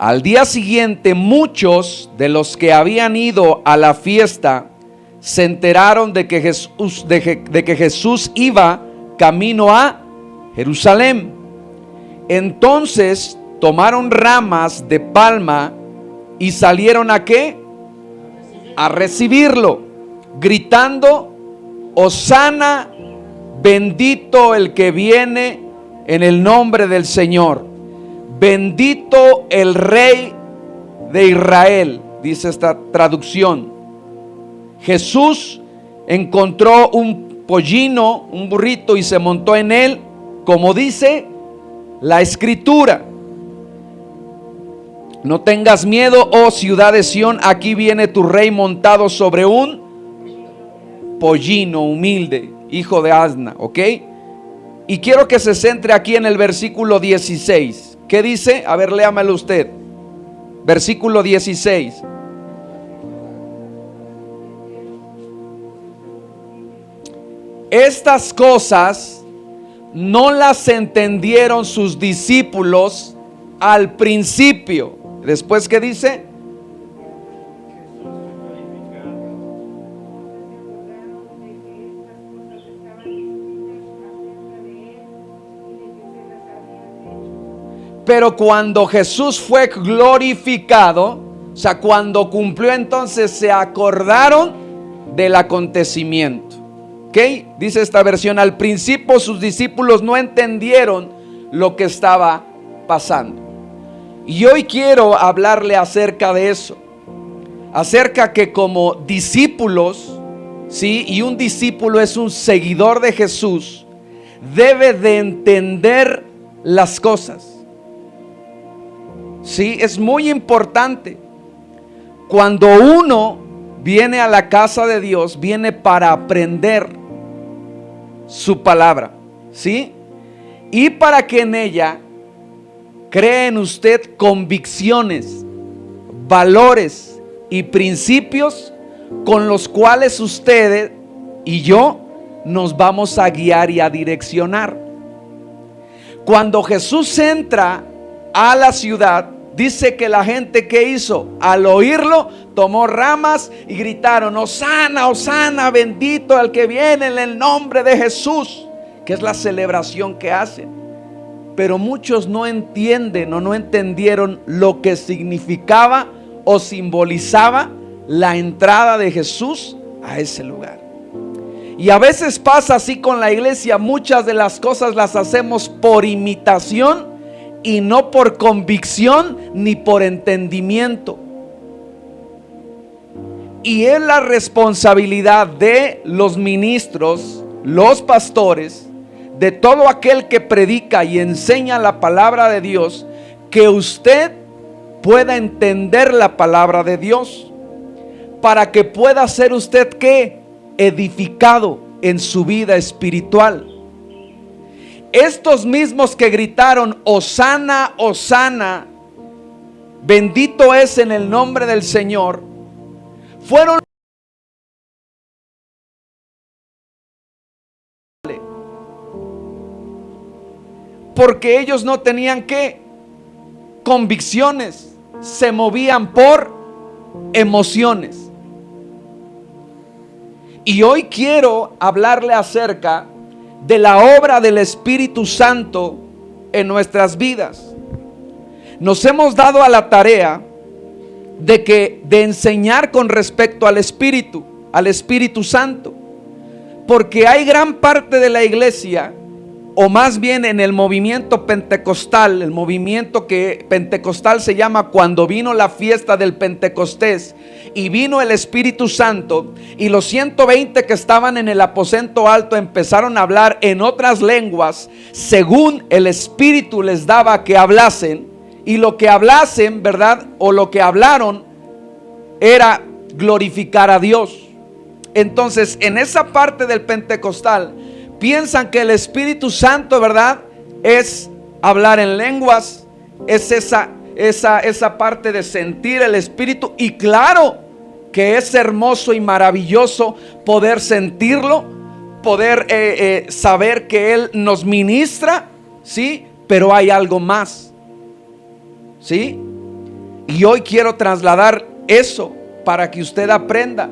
Al día siguiente, muchos de los que habían ido a la fiesta se enteraron de que Jesús iba camino a Jerusalén. Entonces tomaron ramas de palma y salieron ¿a qué? A recibirlo, gritando: Hosana, bendito el que viene en el nombre del Señor, bendito el Rey de Israel, dice esta traducción. Jesús encontró un pollino, un burrito, y se montó en él, como dice la Escritura. No tengas miedo, oh ciudad de Sión, aquí viene tu rey montado sobre un pollino humilde, hijo de asna, ¿ok? Y quiero que se centre aquí en el versículo 16. ¿Qué dice? A ver, léamelo usted. Versículo 16. Estas cosas no las entendieron sus discípulos al principio. Después, ¿qué dice? Pero cuando Jesús fue glorificado, o sea, cuando cumplió, entonces se acordaron del acontecimiento. ¿Ok? Dice esta versión: al principio sus discípulos no entendieron lo que estaba pasando. Y hoy quiero hablarle acerca de eso. Acerca que como discípulos, ¿sí? Y un discípulo es un seguidor de Jesús, debe de entender las cosas. Sí, es muy importante. Cuando uno viene a la casa de Dios, viene para aprender su palabra, ¿sí? Y para que en ella cree en usted convicciones, valores y principios con los cuales usted y yo nos vamos a guiar y a direccionar. Cuando Jesús entra a la ciudad, dice que la gente, ¿qué hizo? Al oírlo, tomó ramas y gritaron: Hosana, Hosana, bendito el que viene en el nombre de Jesús, que es la celebración que hacen. Pero muchos no entienden o no entendieron lo que significaba o simbolizaba la entrada de Jesús a ese lugar. Y a veces pasa así con la iglesia. Muchas de las cosas las hacemos por imitación y no por convicción ni por entendimiento. Y es la responsabilidad de los ministros, los pastores, de todo aquel que predica y enseña la palabra de Dios, que usted pueda entender la palabra de Dios, para que pueda ser usted ¿qué? Edificado en su vida espiritual. Estos mismos que gritaron: Hosana, Hosana, bendito es en el nombre del Señor, fueron porque ellos no tenían ¿qué? Convicciones, se movían por emociones. Y hoy quiero hablarle acerca de la obra del Espíritu Santo en nuestras vidas. Nos hemos dado a la tarea de enseñar con respecto al Espíritu Santo, porque hay gran parte de la iglesia, o más bien en el movimiento pentecostal, el movimiento que pentecostal se llama cuando vino la fiesta del Pentecostés y vino el Espíritu Santo, y los 120 que estaban en el aposento alto empezaron a hablar en otras lenguas según el Espíritu les daba que hablasen, y lo que hablasen, ¿verdad? O lo que hablaron era glorificar a Dios. Entonces, en esa parte del pentecostal piensan que el Espíritu Santo, ¿verdad?, es hablar en lenguas, es esa parte de sentir el Espíritu. Y claro que es hermoso y maravilloso poder sentirlo, poder saber que Él nos ministra, ¿sí? Pero hay algo más, ¿sí? Y hoy quiero trasladar eso para que usted aprenda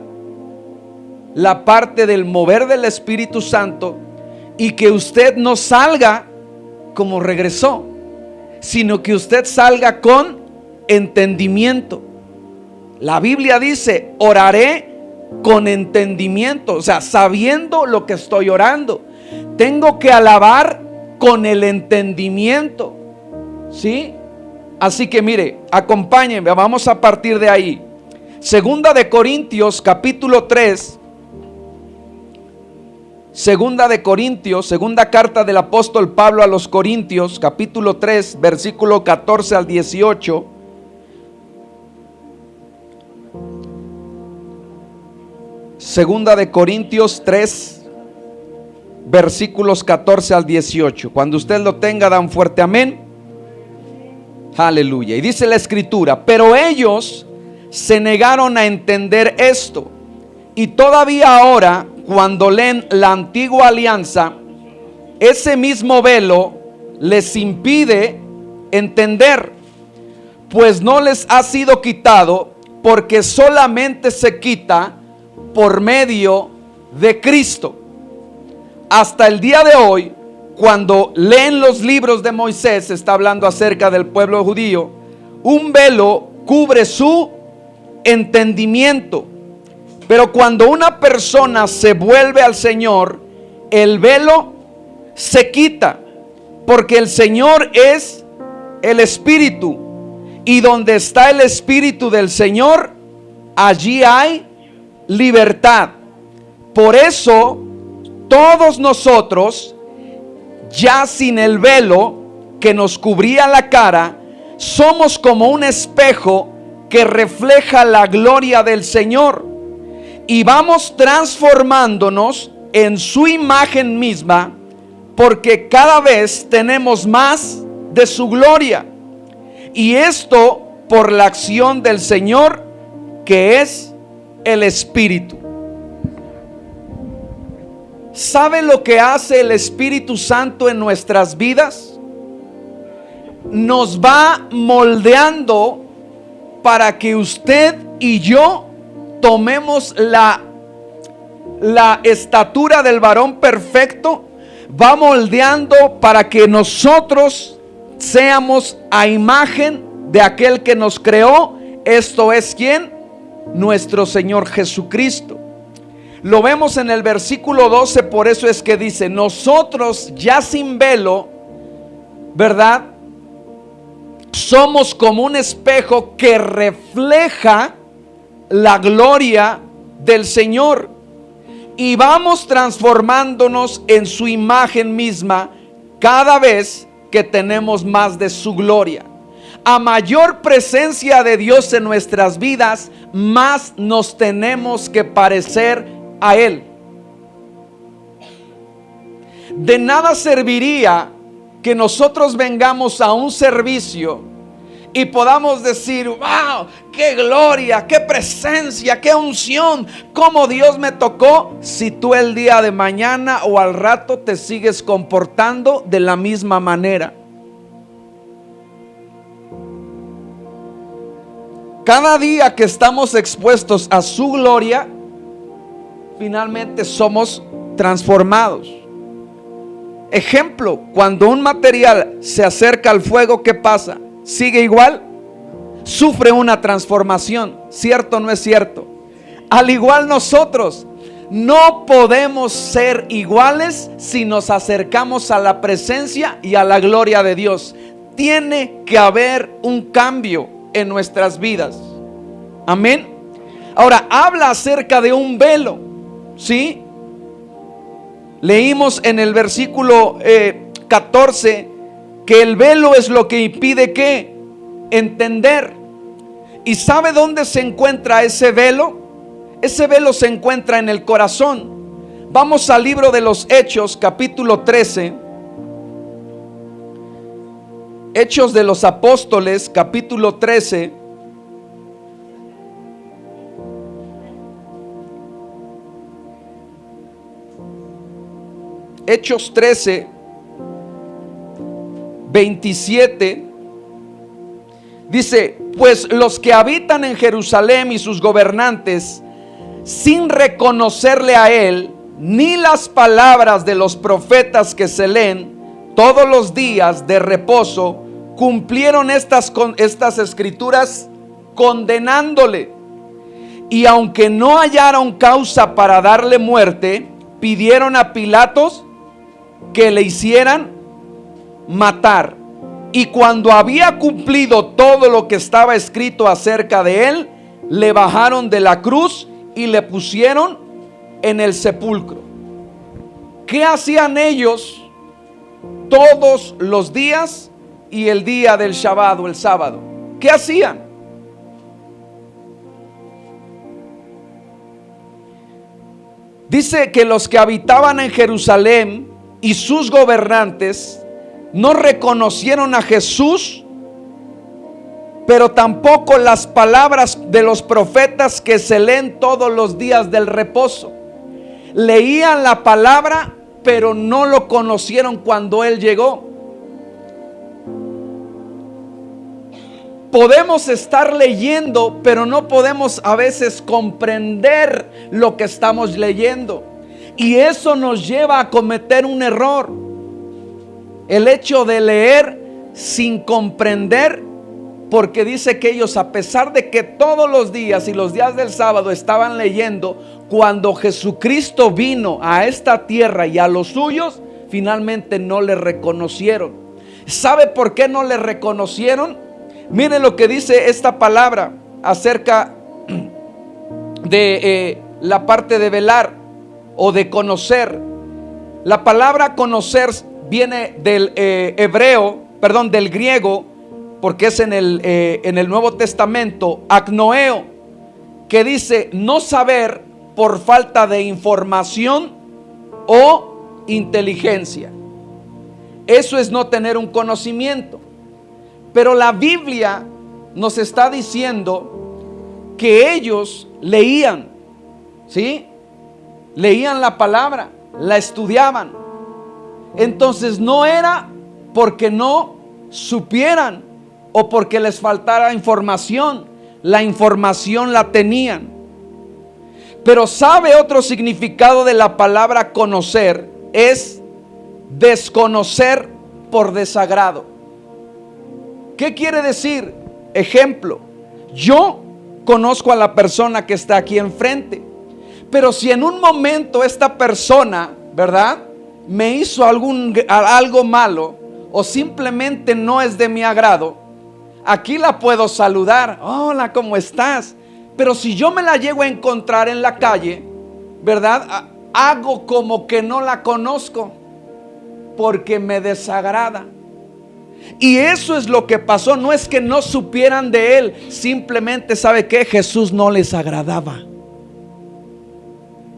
la parte del mover del Espíritu Santo y que usted no salga como regresó, sino que usted salga con entendimiento. La Biblia dice: oraré con entendimiento, o sea, sabiendo lo que estoy orando. Tengo que alabar con el entendimiento, ¿sí? Así que mire, acompáñenme, vamos a partir de ahí. Segunda de Corintios capítulo 3. Segunda de Corintios, segunda carta del apóstol Pablo a los Corintios, capítulo 3, versículo 14 al 18. Segunda de Corintios 3, versículos 14 al 18. Cuando usted lo tenga, da un fuerte amén. Aleluya. Y dice la escritura: pero ellos se negaron a entender esto, y todavía ahora, cuando leen la antigua alianza, ese mismo velo les impide entender, pues no les ha sido quitado, porque solamente se quita por medio de Cristo. Hasta el día de hoy, cuando leen los libros de Moisés, está hablando acerca del pueblo judío, un velo cubre su entendimiento. Pero cuando una persona se vuelve al Señor, el velo se quita, porque el Señor es el Espíritu, y donde está el Espíritu del Señor, allí hay libertad. Por eso todos nosotros, ya sin el velo que nos cubría la cara, somos como un espejo que refleja la gloria del Señor, y vamos transformándonos en su imagen misma, porque cada vez tenemos más de su gloria. Y esto por la acción del Señor, que es el Espíritu. ¿Sabe lo que hace el Espíritu Santo en nuestras vidas? Nos va moldeando para que usted y yo tomemos la estatura del varón perfecto. Va moldeando para que nosotros seamos a imagen de aquel que nos creó. Esto es ¿quién? Nuestro Señor Jesucristo. Lo vemos en el versículo 12, por eso es que dice: nosotros ya sin velo, ¿verdad? Somos como un espejo que refleja la gloria del Señor, y vamos transformándonos en su imagen misma cada vez que tenemos más de su gloria. A mayor presencia de Dios en nuestras vidas, más nos tenemos que parecer a Él. De nada serviría que nosotros vengamos a un servicio y podamos decir: wow, qué gloria, qué presencia, qué unción, cómo Dios me tocó, si tú el día de mañana o al rato te sigues comportando de la misma manera. Cada día que estamos expuestos a su gloria, finalmente somos transformados. Ejemplo: cuando un material se acerca al fuego, ¿qué pasa? ¿Sigue igual? Sufre una transformación, ¿cierto o no es cierto? Al igual nosotros no podemos ser iguales si nos acercamos a la presencia y a la gloria de Dios. Tiene que haber un cambio en nuestras vidas. Amén. Ahora habla acerca de un velo, ¿sí? Leímos en el versículo 14 que el velo es lo que impide ¿qué? Entender. ¿Y sabe dónde se encuentra ese velo? Ese velo se encuentra en el corazón. Vamos al libro de los Hechos, capítulo 13. Hechos de los Apóstoles, capítulo 13. Hechos 13, 27. Dice, pues los que habitan en Jerusalén y sus gobernantes, sin reconocerle a él, ni las palabras de los profetas que se leen todos los días de reposo, cumplieron estas escrituras condenándole. Y aunque no hallaron causa para darle muerte, pidieron a Pilatos que le hicieran matar. Y cuando había cumplido todo lo que estaba escrito acerca de él, le bajaron de la cruz y le pusieron en el sepulcro. ¿Qué hacían ellos todos los días y el día del Shabbat o el sábado? ¿Qué hacían? Dice que los que habitaban en Jerusalén y sus gobernantes no reconocieron a Jesús, pero tampoco las palabras de los profetas que se leen todos los días del reposo. Leían la palabra, pero no lo conocieron cuando Él llegó. Podemos estar leyendo, pero no podemos a veces comprender lo que estamos leyendo. Y eso nos lleva a cometer un error. El hecho de leer sin comprender, porque dice que ellos, a pesar de que todos los días y los días del sábado estaban leyendo, cuando Jesucristo vino a esta tierra y a los suyos, finalmente no le reconocieron. ¿Sabe por qué no le reconocieron? Miren lo que dice esta palabra acerca de la parte de velar o de conocer. La palabra conocer viene del del griego, porque es en el Nuevo Testamento, agnoeo, que dice no saber por falta de información o inteligencia. Eso es no tener un conocimiento. Pero la Biblia nos está diciendo que ellos leían, ¿sí? Leían la palabra, la estudiaban. Entonces no era porque no supieran o porque les faltara información. La información la tenían. Pero ¿sabe otro significado de la palabra conocer? Es desconocer por desagrado. ¿Qué quiere decir? Ejemplo, yo conozco a la persona que está aquí enfrente, pero si en un momento esta persona, ¿verdad?, me hizo algo malo o simplemente no es de mi agrado, aquí la puedo saludar, hola, ¿cómo estás? Pero si yo me la llego a encontrar en la calle, ¿verdad?, hago como que no la conozco porque me desagrada. Y eso es lo que pasó. No es que no supieran de él, simplemente, ¿sabe qué? Jesús no les agradaba.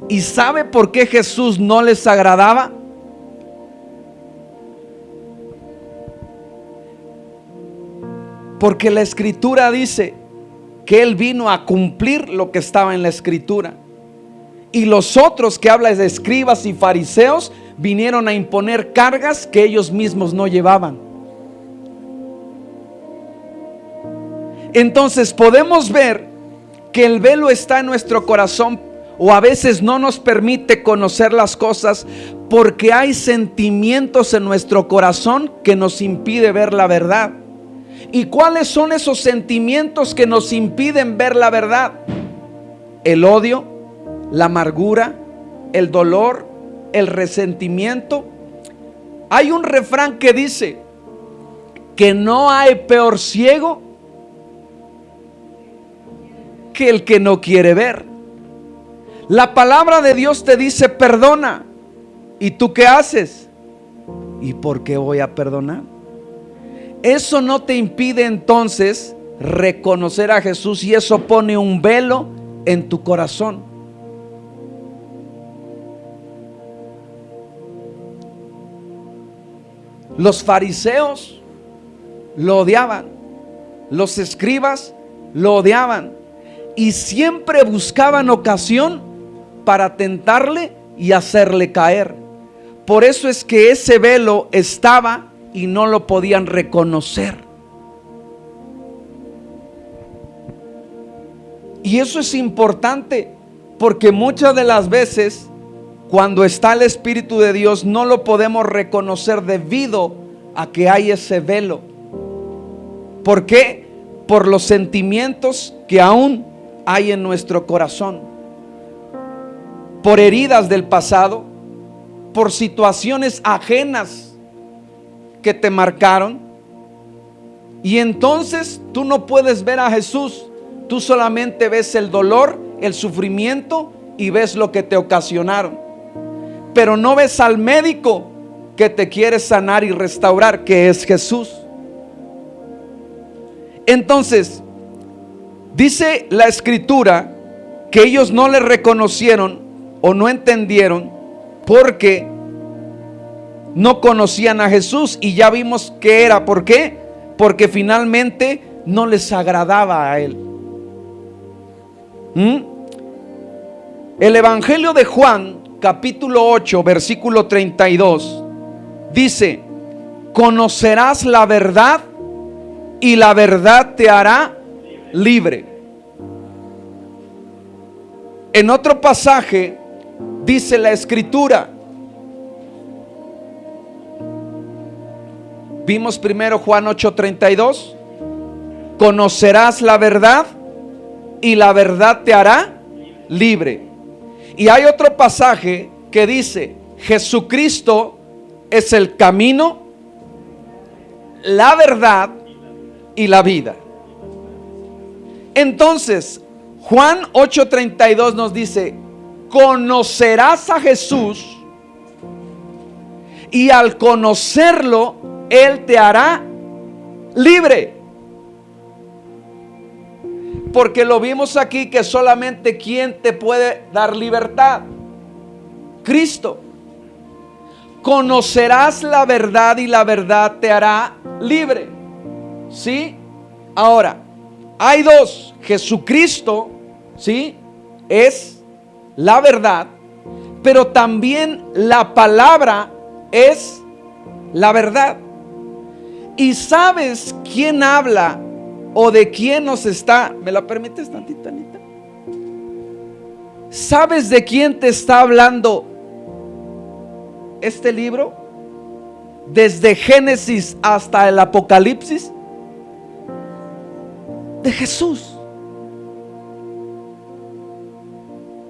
¿Y sabe por qué Jesús no les agradaba? Porque la Escritura dice que él vino a cumplir lo que estaba en la Escritura. Y los otros que hablan de escribas y fariseos vinieron a imponer cargas que ellos mismos no llevaban. Entonces podemos ver que el velo está en nuestro corazón, o a veces no nos permite conocer las cosas porque hay sentimientos en nuestro corazón que nos impide ver la verdad. ¿Y cuáles son esos sentimientos que nos impiden ver la verdad? El odio, la amargura, el dolor, el resentimiento. Hay un refrán que dice que no hay peor ciego que el que no quiere ver. La palabra de Dios te dice perdona. ¿Y tú qué haces? ¿Y por qué voy a perdonar? Eso no te impide entonces reconocer a Jesús, y eso pone un velo en tu corazón. Los fariseos lo odiaban, los escribas lo odiaban, y siempre buscaban ocasión para tentarle y hacerle caer. Por eso es que ese velo estaba y no lo podían reconocer. Y eso es importante, porque muchas de las veces cuando está el Espíritu de Dios no lo podemos reconocer debido a que hay ese velo. ¿Por qué? Por los sentimientos que aún hay en nuestro corazón, por heridas del pasado, por situaciones ajenas que te marcaron. Y entonces tú no puedes ver a Jesús, tú solamente ves el dolor, el sufrimiento y ves lo que te ocasionaron, pero no ves al médico que te quiere sanar y restaurar, que es Jesús. Entonces dice la Escritura que ellos no le reconocieron o no entendieron porque no conocían a Jesús, y ya vimos que era. ¿Por qué? Porque finalmente no les agradaba a él. El Evangelio de Juan, capítulo 8, versículo 32, dice: conocerás la verdad y la verdad te hará libre. En otro pasaje dice la Escritura, vimos primero Juan 8:32, conocerás la verdad y la verdad te hará libre. Y hay otro pasaje que dice: Jesucristo es el camino, la verdad y la vida. Entonces Juan 8:32 nos dice: conocerás a Jesús, y al conocerlo Él te hará libre. Porque lo vimos aquí que solamente quien te puede dar libertad: Cristo. Conocerás la verdad y la verdad te hará libre. ¿Sí? Ahora, hay dos: Jesucristo, ¿sí?, es la verdad, pero también la palabra es la verdad. ¿Y sabes quién habla o de quién nos está? ¿Me la permites tantita, Anita? ¿Sabes de quién te está hablando este libro? Desde Génesis hasta el Apocalipsis. De Jesús.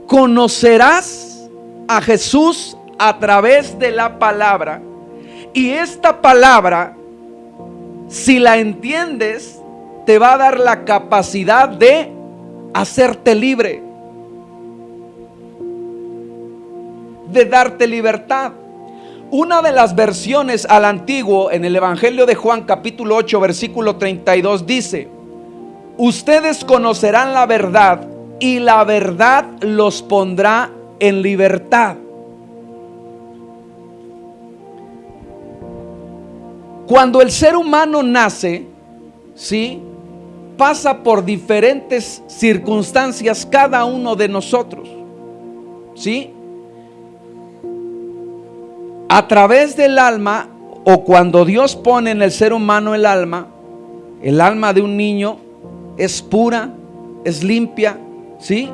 Conocerás a Jesús a través de la palabra, y esta palabra, si la entiendes, te va a dar la capacidad de hacerte libre, de darte libertad. Una de las versiones al antiguo en el Evangelio de Juan capítulo 8 versículo 32 dice: ustedes conocerán la verdad y la verdad los pondrá en libertad. Cuando el ser humano nace, ¿sí?, pasa por diferentes circunstancias cada uno de nosotros, ¿sí? A través del alma, o cuando Dios pone en el ser humano el alma de un niño es pura, es limpia, ¿sí?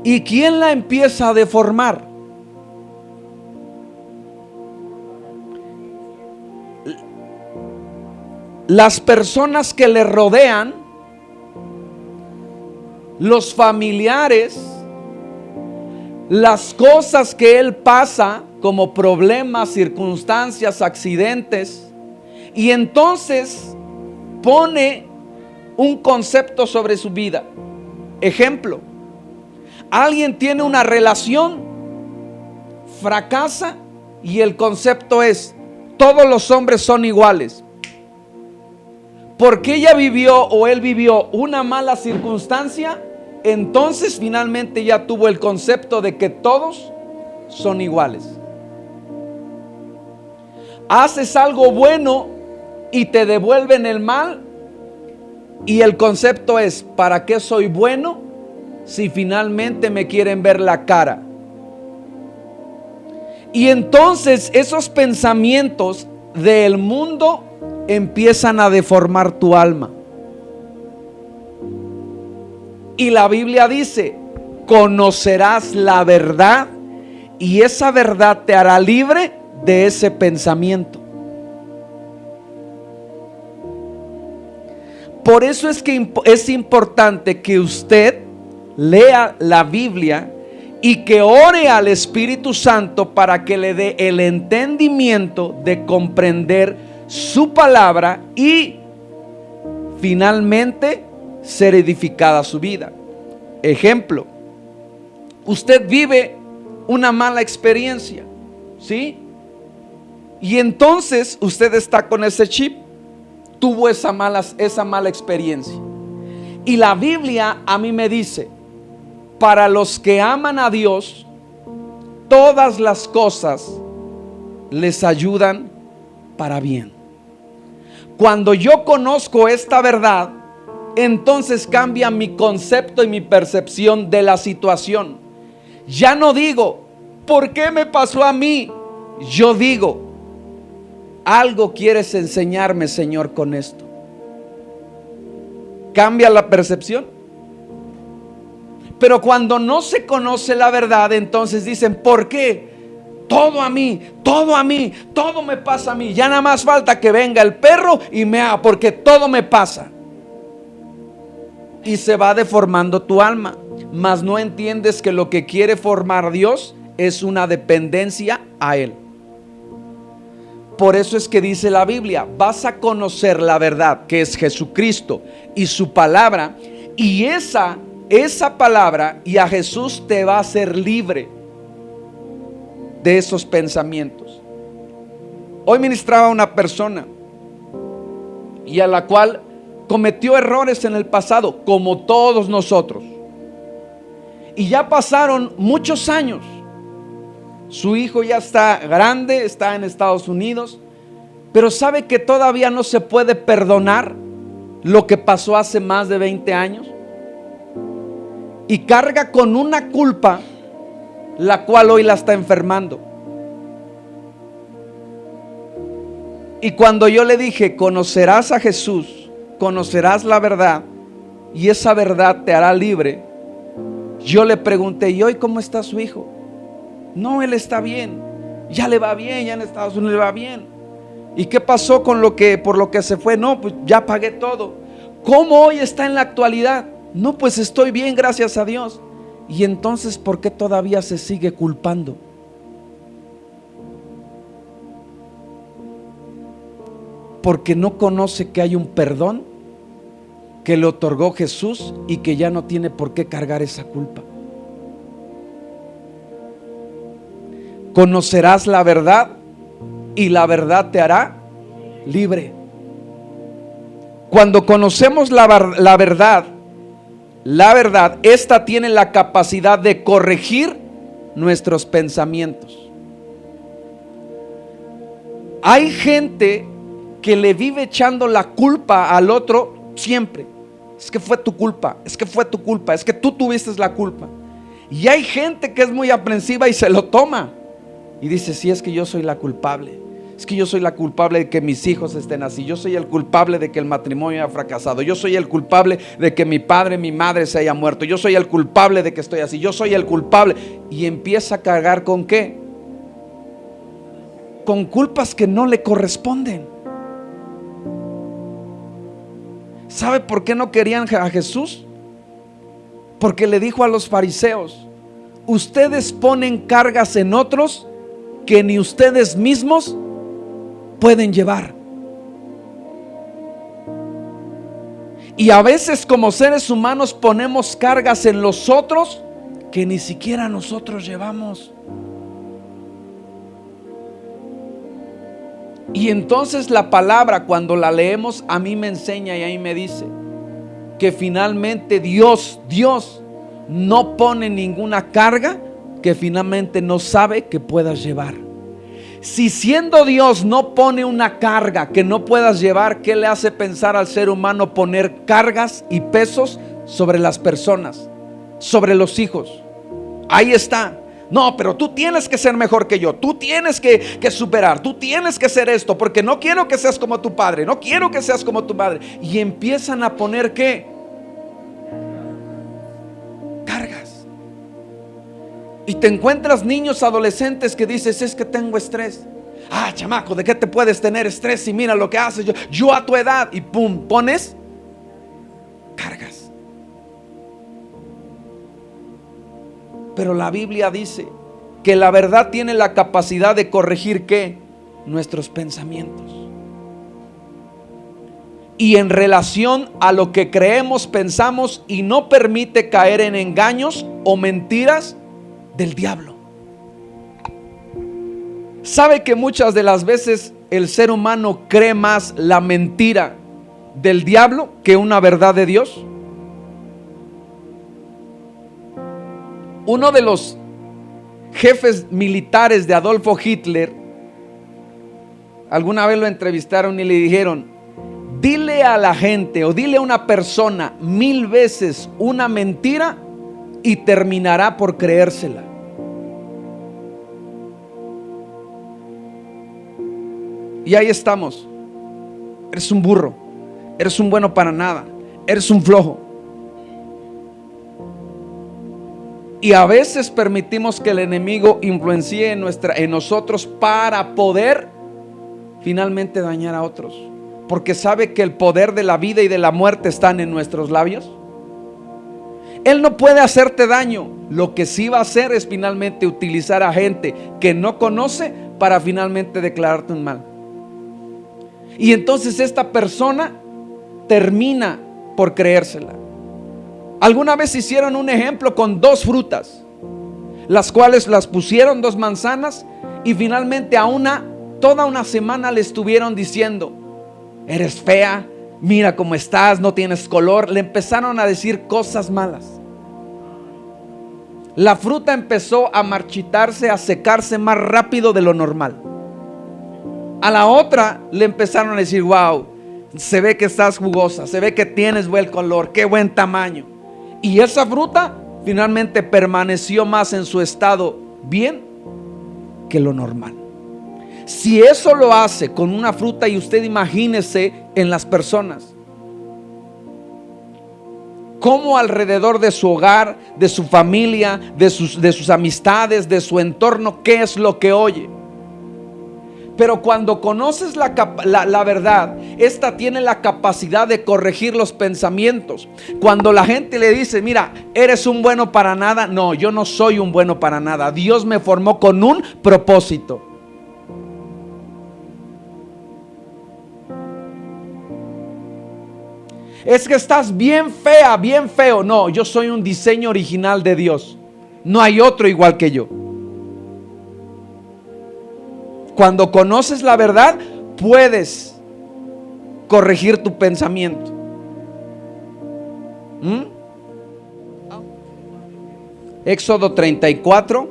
¿Y quién la empieza a deformar? Las personas que le rodean, los familiares, las cosas que él pasa como problemas, circunstancias, accidentes, y entonces pone un concepto sobre su vida. Ejemplo: alguien tiene una relación, fracasa, y el concepto es: todos los hombres son iguales. Porque ella vivió o él vivió una mala circunstancia, entonces finalmente ya tuvo el concepto de que todos son iguales. Haces algo bueno y te devuelven el mal, y el concepto es: ¿para qué soy bueno si finalmente me quieren ver la cara? Y entonces esos pensamientos del mundo empiezan a deformar tu alma. Y la Biblia dice, conocerás la verdad y esa verdad te hará libre de ese pensamiento. Por eso es que es importante que usted lea la Biblia y que ore al Espíritu Santo para que le dé el entendimiento de comprender su palabra y finalmente ser edificada su vida. Ejemplo, usted vive una mala experiencia, ¿sí? Y entonces usted está con ese chip, tuvo esa mala experiencia. Y la Biblia a mí me dice, para los que aman a Dios, todas las cosas les ayudan para bien. Cuando yo conozco esta verdad, entonces cambia mi concepto y mi percepción de la situación. Ya no digo, ¿por qué me pasó a mí? Yo digo, algo quieres enseñarme, Señor, con esto. ¿Cambia la percepción? Pero cuando no se conoce la verdad, entonces dicen, ¿por qué? Todo a mí, todo me pasa a mí. Ya nada más falta que venga el perro y me haga, porque todo me pasa. Y se va deformando tu alma, mas no entiendes que lo que quiere formar Dios es una dependencia a Él. Por eso es que dice la Biblia, vas a conocer la verdad, que es Jesucristo y su palabra, y esa palabra y a Jesús te va a hacer libre de esos pensamientos. Hoy ministraba a una persona y a la cual cometió errores en el pasado, como todos nosotros. Y ya pasaron muchos años. Su hijo ya está grande, está en Estados Unidos, pero sabe que todavía no se puede perdonar lo que pasó hace más de 20 años. Y carga con una culpa, la cual hoy la está enfermando. Y cuando yo le dije, conocerás a Jesús, conocerás la verdad y esa verdad te hará libre, yo le pregunté, ¿y hoy cómo está su hijo? No, él está bien, ya le va bien, ya en Estados Unidos le va bien. ¿Y qué pasó con por lo que se fue? No, pues ya pagué todo. ¿Cómo hoy está en la actualidad? No, pues estoy bien, gracias a Dios. Y entonces, ¿por qué todavía se sigue culpando? Porque no conoce que hay un perdón que le otorgó Jesús y que ya no tiene por qué cargar esa culpa. Conocerás la verdad y la verdad te hará libre. Cuando conocemos la verdad, esta tiene la capacidad de corregir nuestros pensamientos. Hay gente que le vive echando la culpa al otro siempre. Es que fue tu culpa, es que fue tu culpa, es que tú tuviste la culpa. Y hay gente que es muy aprensiva y se lo toma y dice, sí, es que yo soy la culpable. Es que yo soy la culpable de que mis hijos estén así. Yo soy el culpable de que el matrimonio haya fracasado. Yo soy el culpable de que mi padre, mi madre se haya muerto. Yo soy el culpable de que estoy así. Yo soy el culpable. Y empieza a cargar ¿con qué? Con culpas que no le corresponden. ¿Sabe por qué no querían a Jesús? Porque le dijo a los fariseos, ustedes ponen cargas en otros que ni ustedes mismos pueden llevar. Y a veces como seres humanos ponemos cargas en los otros que ni siquiera nosotros llevamos. Y entonces la palabra, cuando la leemos, a mí me enseña y ahí me dice que finalmente Dios no pone ninguna carga que finalmente no sabe que puedas llevar. Si siendo Dios no pone una carga que no puedas llevar, ¿qué le hace pensar al ser humano poner cargas y pesos sobre las personas, sobre los hijos? Ahí está. No, pero tú tienes que ser mejor que yo. Tú tienes que superar. Tú tienes que hacer esto, porque no quiero que seas como tu padre. No quiero que seas como tu madre. Y empiezan a poner ¿qué? Y te encuentras niños, adolescentes que dices, es que tengo estrés. Ah, chamaco, ¿de qué te puedes tener estrés? Y mira lo que haces. Yo a tu edad. Y pum, pones cargas. Pero la Biblia dice que la verdad tiene la capacidad de corregir ¿qué? Nuestros pensamientos. Y en relación a lo que creemos, pensamos, y no permite caer en engaños o mentiras del diablo. ¿Sabe que muchas de las veces el ser humano cree más la mentira del diablo que una verdad de Dios? Uno de los jefes militares de Adolfo Hitler, alguna vez lo entrevistaron y le dijeron: dile a la gente o dile a una persona 1000 veces una mentira y terminará por creérsela. Y ahí estamos. Eres un burro, eres un bueno para nada, eres un flojo. Y a veces permitimos que el enemigo influencie en nosotros para poder finalmente dañar a otros. Porque sabe que el poder de la vida y de la muerte están en nuestros labios. Él no puede hacerte daño. Lo que sí va a hacer es finalmente utilizar a gente que no conoce para finalmente declararte un mal. Y entonces esta persona termina por creérsela. Alguna vez hicieron un ejemplo con 2 frutas, las cuales las pusieron, 2 manzanas, y finalmente a una, toda una semana le estuvieron diciendo: eres fea, mira cómo estás, no tienes color. Le empezaron a decir cosas malas. La fruta empezó a marchitarse, a secarse más rápido de lo normal. A la otra le empezaron a decir: wow, se ve que estás jugosa, se ve que tienes buen color, qué buen tamaño. Y esa fruta finalmente permaneció más en su estado bien que lo normal. Si eso lo hace con una fruta, y usted imagínese en las personas, cómo alrededor de su hogar, de su familia, de sus amistades, de su entorno, ¿qué es lo que oye? Pero cuando conoces la verdad, esta tiene la capacidad de corregir los pensamientos. Cuando la gente le dice: mira, eres un bueno para nada. No, yo no soy un bueno para nada. Dios me formó con un propósito. Es que estás bien fea, bien feo. No, yo soy un diseño original de Dios. No hay otro igual que yo. Cuando conoces la verdad, puedes corregir tu pensamiento. Éxodo 34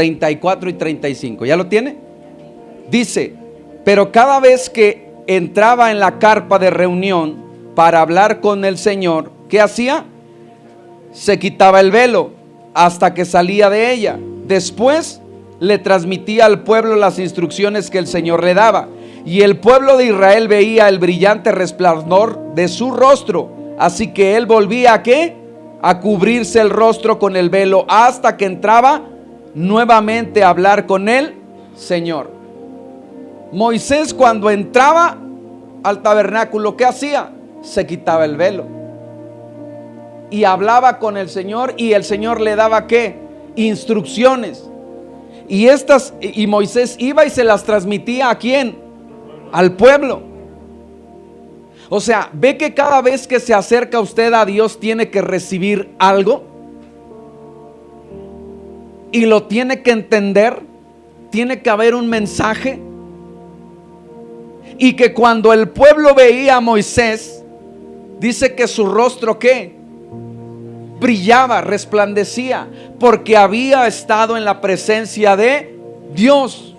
y 35. ¿Ya lo tiene? Dice: pero cada vez que entraba en la carpa de reunión para hablar con el Señor, ¿qué hacía? Se quitaba el velo hasta que salía de ella. Después le transmitía al pueblo las instrucciones que el Señor le daba. Y el pueblo de Israel veía el brillante resplandor de su rostro. Así que él volvía ¿a qué? A cubrirse el rostro con el velo hasta que entraba nuevamente a hablar con el Señor. Moisés, cuando entraba al tabernáculo, ¿qué hacía? Se quitaba el velo y hablaba con el Señor, y el Señor le daba ¿qué? Instrucciones. Y Moisés iba y se las transmitía ¿a quién? Al pueblo. O sea, ve que cada vez que se acerca usted a Dios tiene que recibir algo y lo tiene que entender. Tiene que haber un mensaje. Y que cuando el pueblo veía a Moisés, dice que su rostro ¿qué? Brillaba, resplandecía, porque había estado en la presencia de Dios.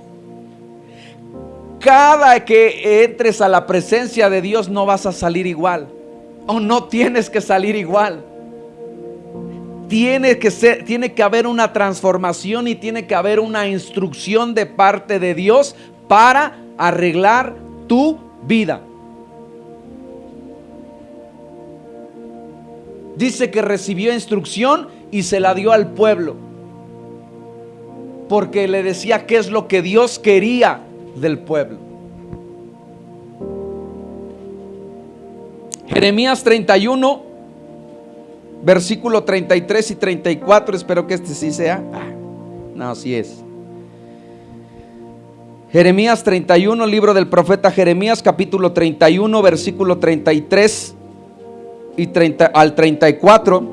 Cada que entres a la presencia de Dios no vas a salir igual, o no tienes que salir igual. Tiene que haber una transformación y tiene que haber una instrucción de parte de Dios para arreglar tu vida. Dice que recibió instrucción y se la dio al pueblo. porque le decía qué es lo que Dios quería del pueblo. Jeremías 31, versículo 33 y 34. Espero que este sí sea. No, así es. Jeremías 31, libro del profeta Jeremías, capítulo 31, versículo 33 y 30 al 34.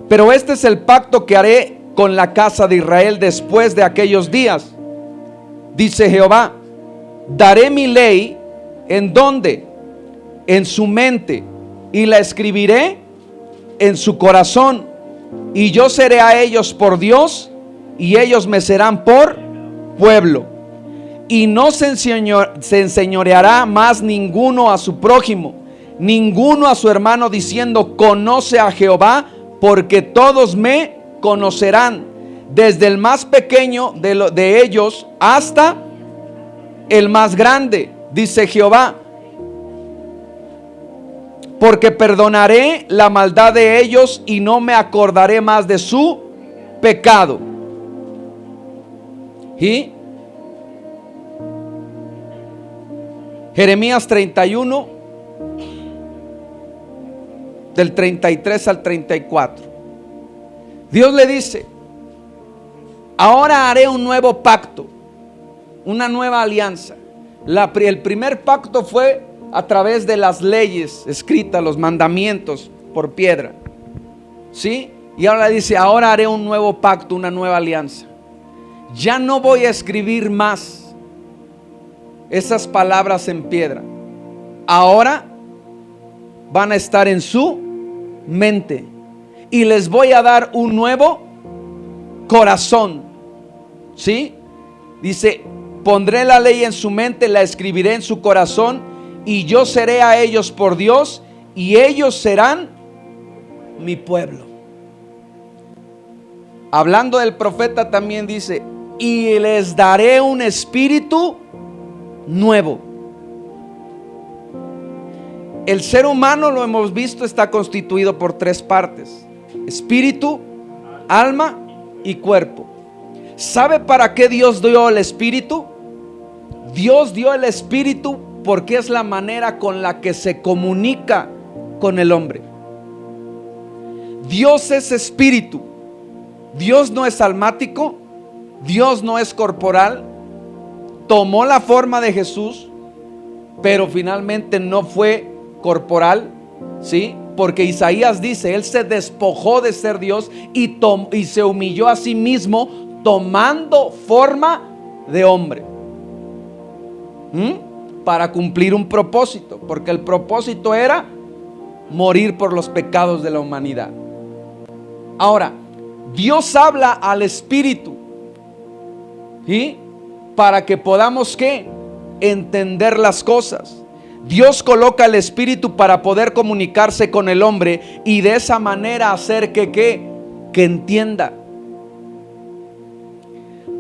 Pero este es el pacto que haré con la casa de Israel después de aquellos días, dice Jehová. Daré mi ley, ¿en dónde? En su mente, y la escribiré en su corazón, y yo seré a ellos por Dios, y ellos me serán por pueblo. Y no se enseñoreará más ninguno a su prójimo, ninguno a su hermano, diciendo: conoce a Jehová, porque todos me conocerán, desde el más pequeño de ellos hasta el más grande, dice Jehová. Porque perdonaré la maldad de ellos y no me acordaré más de su pecado. Y Jeremías 31, del 33 al 34. Dios le dice: ahora haré un nuevo pacto, una nueva alianza. El primer pacto fue a través de las leyes escritas, los mandamientos por piedra, ¿sí? Y ahora dice: ahora haré un nuevo pacto, una nueva alianza. Ya no voy a escribir más esas palabras en piedra. Ahora van a estar en su mente, y les voy a dar un nuevo corazón, ¿sí? Dice: pondré la ley en su mente, la escribiré en su corazón, y yo seré a ellos por Dios, y ellos serán mi pueblo. Hablando del profeta también dice: y les daré un espíritu nuevo. El ser humano, lo hemos visto, está constituido por tres partes: espíritu, alma y cuerpo. ¿Sabe para qué Dios dio el espíritu? Dios dio el espíritu porque es la manera con la que se comunica con el hombre. Dios es espíritu. Dios no es almático. Dios no es corporal. Tomó la forma de Jesús, pero finalmente no fue corporal, ¿sí? Porque Isaías dice: él se despojó de ser Dios y se humilló a sí mismo, tomando forma de hombre, para cumplir un propósito, porque el propósito era morir por los pecados de la humanidad. Ahora, Dios habla al espíritu, ¿sí? Para que podamos, ¿qué? Entender las cosas. Dios coloca el espíritu para poder comunicarse con el hombre y de esa manera hacer que entienda.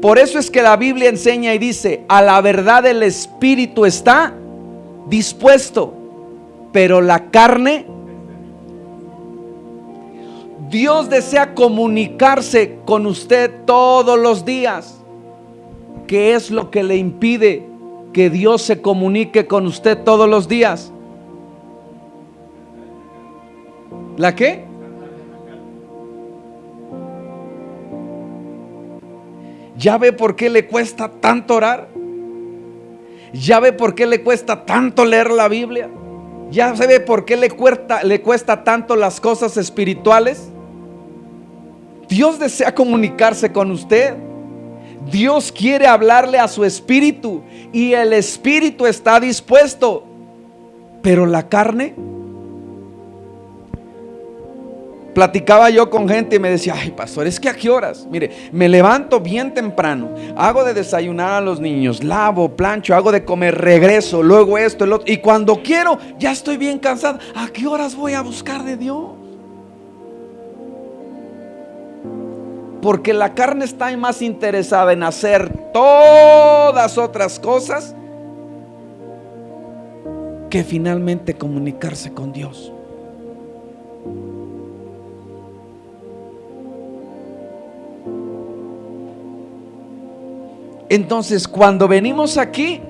Por eso es que la Biblia enseña y dice: a la verdad el espíritu está dispuesto, pero la carne. Dios desea comunicarse con usted todos los días. ¿Qué es lo que le impide que Dios se comunique con usted todos los días? ¿La qué? ¿Ya ve por qué le cuesta tanto orar? ¿Ya ve por qué le cuesta tanto leer la Biblia? ¿Ya se ve por qué le cuesta tanto las cosas espirituales? Dios desea comunicarse con usted. Dios quiere hablarle a su espíritu y el espíritu está dispuesto, pero la carne. Platicaba yo con gente y me decía: ay, pastor, es que ¿a qué horas? Mire, me levanto bien temprano, hago de desayunar a los niños, lavo, plancho, hago de comer, regreso, luego esto, el otro, y cuando quiero ya estoy bien cansado. ¿A qué horas voy a buscar de Dios? Porque la carne está más interesada en hacer todas otras cosas que finalmente comunicarse con Dios. Entonces, cuando venimos aquí,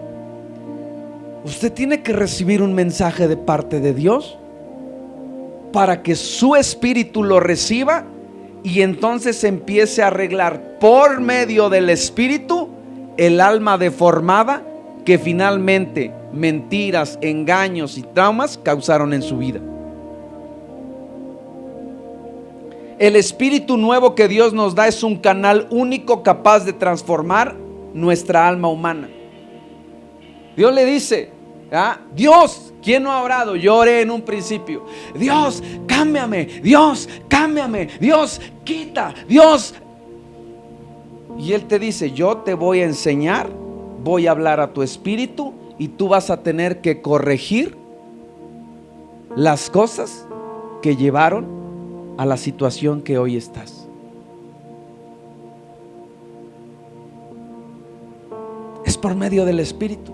usted tiene que recibir un mensaje de parte de Dios para que su espíritu lo reciba y entonces empiece a arreglar por medio del espíritu el alma deformada que finalmente mentiras, engaños y traumas causaron en su vida. El espíritu nuevo que Dios nos da es un canal único capaz de transformar nuestra alma humana. Dios le dice, Dios, ¿quién no ha orado? Yo oré en un principio. Dios, cámbiame. Dios, cámbiame. Dios, quita. Dios. Y Él te dice, yo te voy a enseñar, voy a hablar a tu espíritu y tú vas a tener que corregir las cosas que llevaron a la situación que hoy estás. Es por medio del espíritu.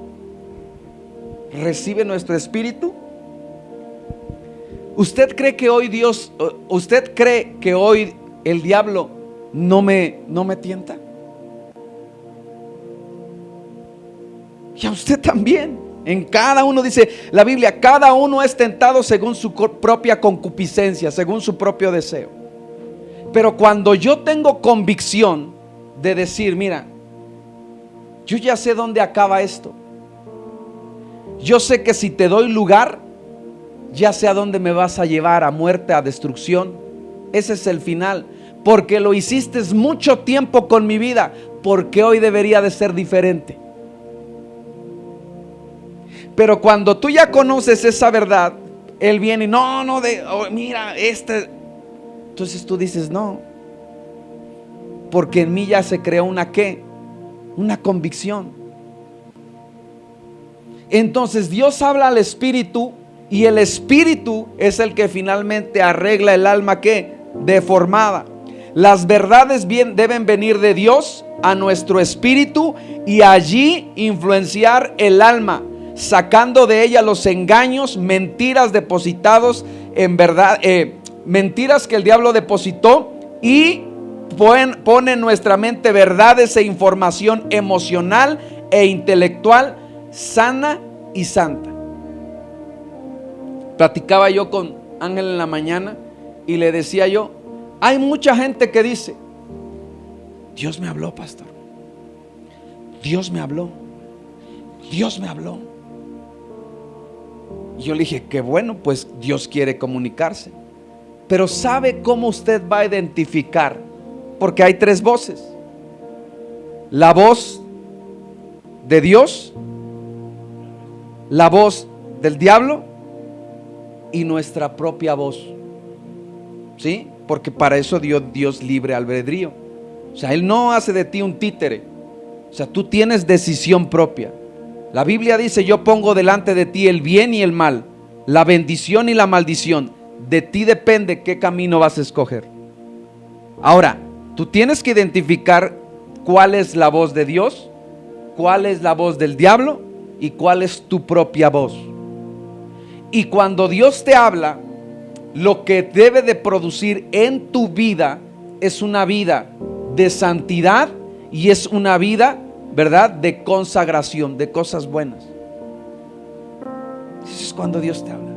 Recibe nuestro espíritu. ¿Usted cree que hoy usted cree que hoy el diablo no me tienta? Y a usted también. En cada uno, dice la Biblia, cada uno es tentado según su propia concupiscencia, según su propio deseo. Pero cuando yo tengo convicción de decir, mira, yo ya sé dónde acaba esto. Yo sé que si te doy lugar, ya sé a dónde me vas a llevar, a muerte, a destrucción. Ese es el final. Porque lo hiciste mucho tiempo con mi vida, porque hoy debería de ser diferente. Pero cuando tú ya conoces esa verdad, Él viene y mira, entonces tú dices, no. Porque en mí ya se creó una convicción. Entonces Dios habla al espíritu y el espíritu es el que finalmente arregla el alma deformada. Las verdades deben venir de Dios a nuestro espíritu y allí influenciar el alma, sacando de ella los engaños, mentiras depositados en verdad, mentiras que el diablo depositó, y pone en nuestra mente verdades e información emocional e intelectual sana y santa. Platicaba yo con Ángel en la mañana y le decía yo, hay mucha gente que dice, Dios me habló, pastor, Dios me habló, Dios me habló. Y yo le dije, qué bueno, pues Dios quiere comunicarse. Pero ¿sabe cómo usted va a identificar? Porque hay tres voces: la voz de Dios, la voz del diablo y nuestra propia voz. ¿Sí? Porque para eso dio Dios libre albedrío. O sea, Él no hace de ti un títere. O sea, tú tienes decisión propia. La Biblia dice, yo pongo delante de ti el bien y el mal, la bendición y la maldición. De ti depende qué camino vas a escoger. Ahora, tú tienes que identificar cuál es la voz de Dios, cuál es la voz del diablo y cuál es tu propia voz. Y cuando Dios te habla, lo que debe de producir en tu vida es una vida de santidad y es una vida, ¿verdad?, de consagración, de cosas buenas. Eso es cuando Dios te habla.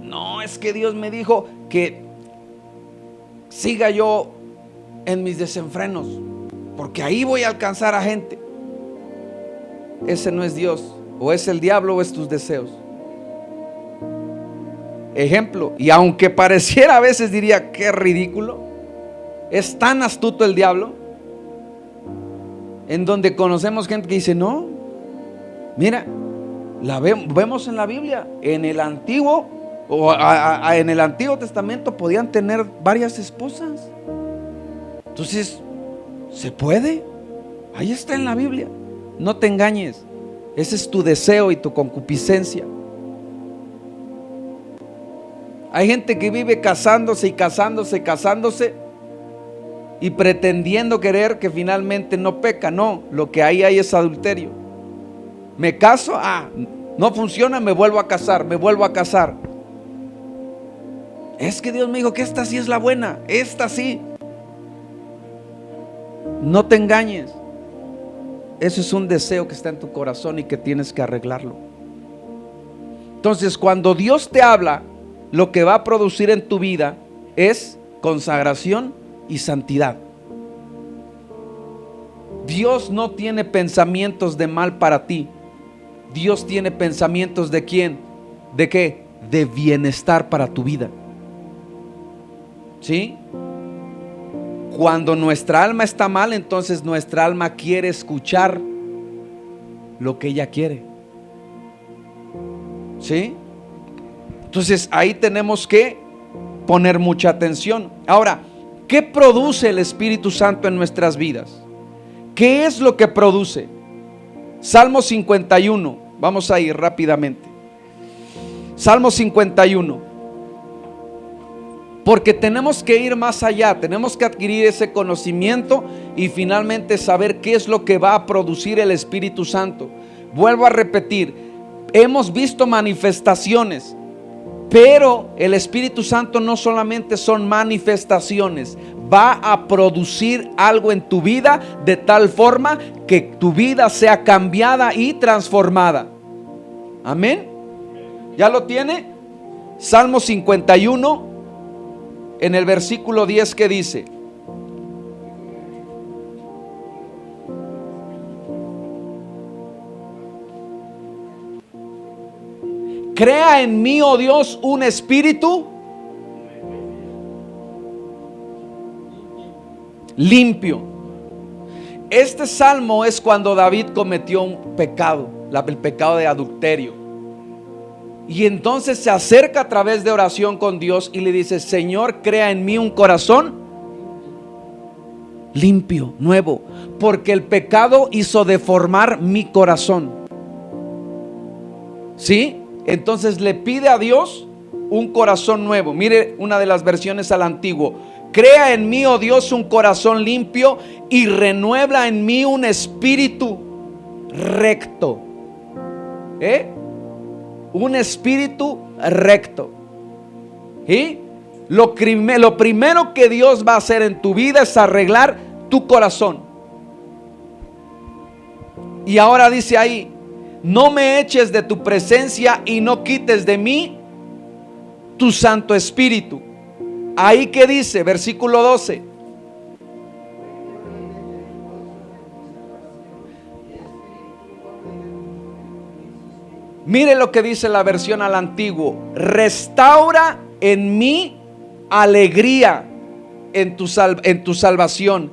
No, es que Dios me dijo que siga yo en mis desenfrenos, porque ahí voy a alcanzar a gente. Ese no es Dios. O es el diablo o es tus deseos. Ejemplo, y aunque pareciera a veces, diría, qué ridículo, es tan astuto el diablo, en donde conocemos gente que dice, no, mira, vemos en la Biblia, en el Antiguo en el Antiguo Testamento podían tener varias esposas. Entonces, ¿se puede? Ahí está en la Biblia. No te engañes, ese es tu deseo y tu concupiscencia. Hay gente que vive casándose y pretendiendo querer, que finalmente no peca. No, lo que hay es adulterio. Me caso, no funciona, me vuelvo a casar. Es que Dios me dijo que esta sí es la buena, esta sí. No te engañes. Eso es un deseo que está en tu corazón y que tienes que arreglarlo. Entonces, cuando Dios te habla, lo que va a producir en tu vida es consagración y santidad. Dios no tiene pensamientos de mal para ti. Dios tiene pensamientos ¿de quién? ¿De qué? De bienestar para tu vida. ¿Sí? Cuando nuestra alma está mal, entonces nuestra alma quiere escuchar lo que ella quiere. ¿Sí? Entonces ahí tenemos que poner mucha atención. Ahora, ¿qué produce el Espíritu Santo en nuestras vidas? ¿Qué es lo que produce? Salmo 51, vamos a ir rápidamente. Salmo 51. Porque tenemos que ir más allá, tenemos que adquirir ese conocimiento y finalmente saber qué es lo que va a producir el Espíritu Santo. Vuelvo a repetir, hemos visto manifestaciones, pero el Espíritu Santo no solamente son manifestaciones, va a producir algo en tu vida de tal forma que tu vida sea cambiada y transformada. Amén. ¿Ya lo tiene? Salmo 51. En el versículo 10, ¿qué dice? Crea en mí, oh Dios, un espíritu limpio. Este salmo es cuando David cometió un pecado, el pecado de adulterio. Y entonces se acerca a través de oración con Dios y le dice: Señor, crea en mí un corazón limpio, nuevo, porque el pecado hizo deformar mi corazón. ¿Sí? Entonces le pide a Dios un corazón nuevo. Mire una de las versiones al antiguo: crea en mí, oh Dios, un corazón limpio y renueva en mí un espíritu recto. Un espíritu recto. ¿Y? Lo primero que Dios va a hacer en tu vida es arreglar tu corazón. Y ahora dice ahí: no me eches de tu presencia y no quites de mí tu Santo Espíritu. Ahí que dice, versículo 12: mire lo que dice la versión al antiguo: restaura en mí alegría en tu salvación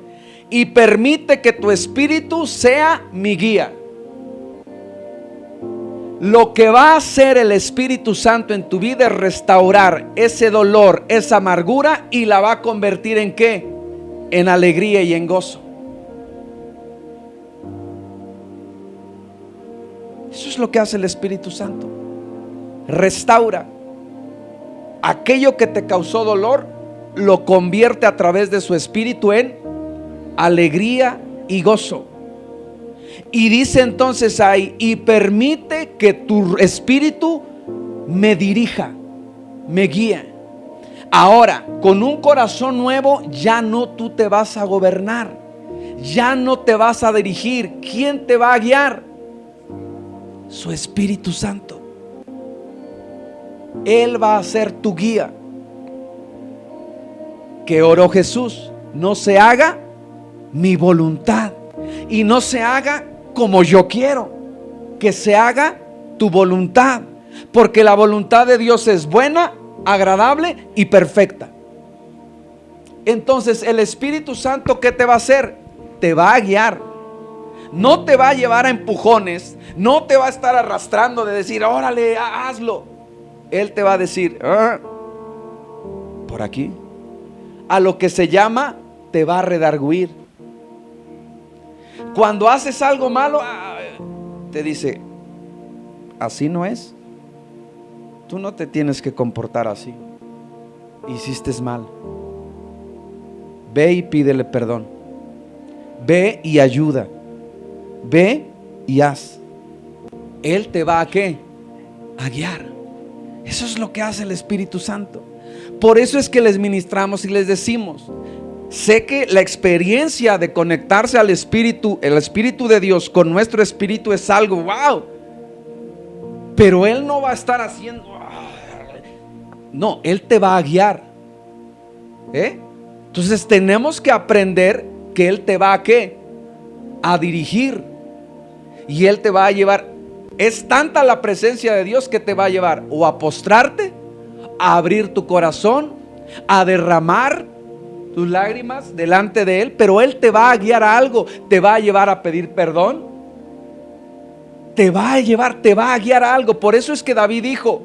y permite que tu espíritu sea mi guía. Lo que va a hacer el Espíritu Santo en tu vida es restaurar ese dolor, esa amargura, y la va a convertir ¿en qué? En alegría y en gozo. Eso es lo que hace el Espíritu Santo. Restaura aquello que te causó dolor, lo convierte a través de su Espíritu en alegría y gozo. Y dice entonces ahí: y permite que tu espíritu me dirija, me guíe. Ahora, con un corazón nuevo, ya no tú te vas a gobernar, ya no te vas a dirigir. ¿Quién te va a guiar? Su Espíritu Santo. Él va a ser tu guía. Que oró Jesús: no se haga mi voluntad y no se haga como yo quiero, que se haga tu voluntad, porque la voluntad de Dios es buena, agradable y perfecta. Entonces el Espíritu Santo, ¿qué te va a hacer? Te va a guiar. No te va a llevar a empujones, no te va a estar arrastrando de decir: órale, hazlo. Él te va a decir: por aquí. A lo que se llama, te va a redarguir. Cuando haces algo malo, te dice: así no es. Tú no te tienes que comportar así. Hiciste mal. Ve y pídele perdón. Ve y ayuda. Ve y haz. Él te va a ¿qué? A guiar. Eso es lo que hace el Espíritu Santo. Por eso es que les ministramos y les decimos: Sé que la experiencia de conectarse al Espíritu, el Espíritu de Dios con nuestro espíritu es algo, wow. Pero Él no va a estar haciendo, no, Él te va a guiar. Entonces tenemos que aprender que Él te va a ¿qué? A dirigir. Y Él te va a llevar. Es tanta la presencia de Dios que te va a llevar o a postrarte, a abrir tu corazón, a derramar tus lágrimas delante de Él. Pero Él te va a guiar a algo. Te va a llevar a pedir perdón. Te va a guiar a algo. Por eso es que David dijo: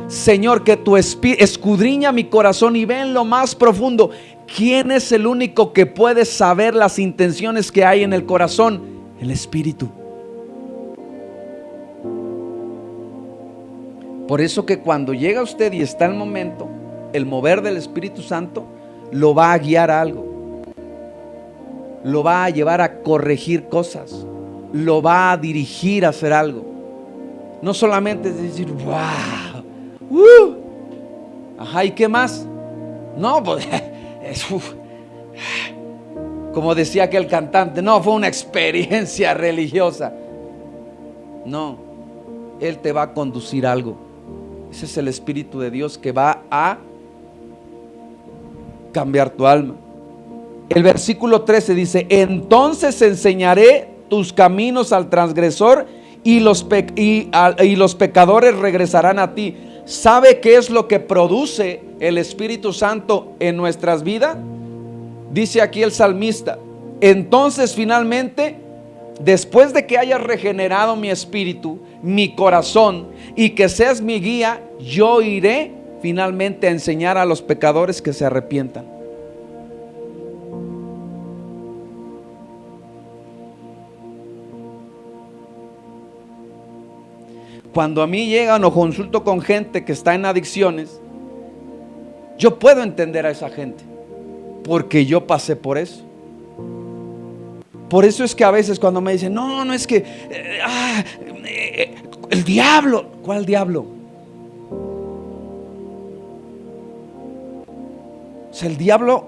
Señor, que tu espíritu escudriña mi corazón y ve en lo más profundo. ¿Quién es el único que puede saber las intenciones que hay en el corazón? El Espíritu. Por eso que cuando llega usted y está el momento, el mover del Espíritu Santo lo va a guiar a algo. Lo va a llevar a corregir cosas. Lo va a dirigir a hacer algo. No solamente es decir, wow, ajá, ¿y qué más? No, pues como decía aquel cantante, no fue una experiencia religiosa. No, Él te va a conducir a algo. Ese es el Espíritu de Dios que va a cambiar tu alma. El versículo 13 dice: entonces enseñaré tus caminos al transgresor y los pecadores regresarán a ti. ¿Sabe qué es lo que produce el Espíritu Santo en nuestras vidas? Dice aquí el salmista: entonces finalmente, después de que hayas regenerado mi espíritu, mi corazón, y que seas mi guía, yo iré finalmente a enseñar a los pecadores que se arrepientan. Cuando a mí llegan o consulto con gente que está en adicciones, yo puedo entender a esa gente, porque yo pasé por eso. Por eso es que a veces cuando me dicen, no es que el diablo. ¿Cuál diablo? O sea, el diablo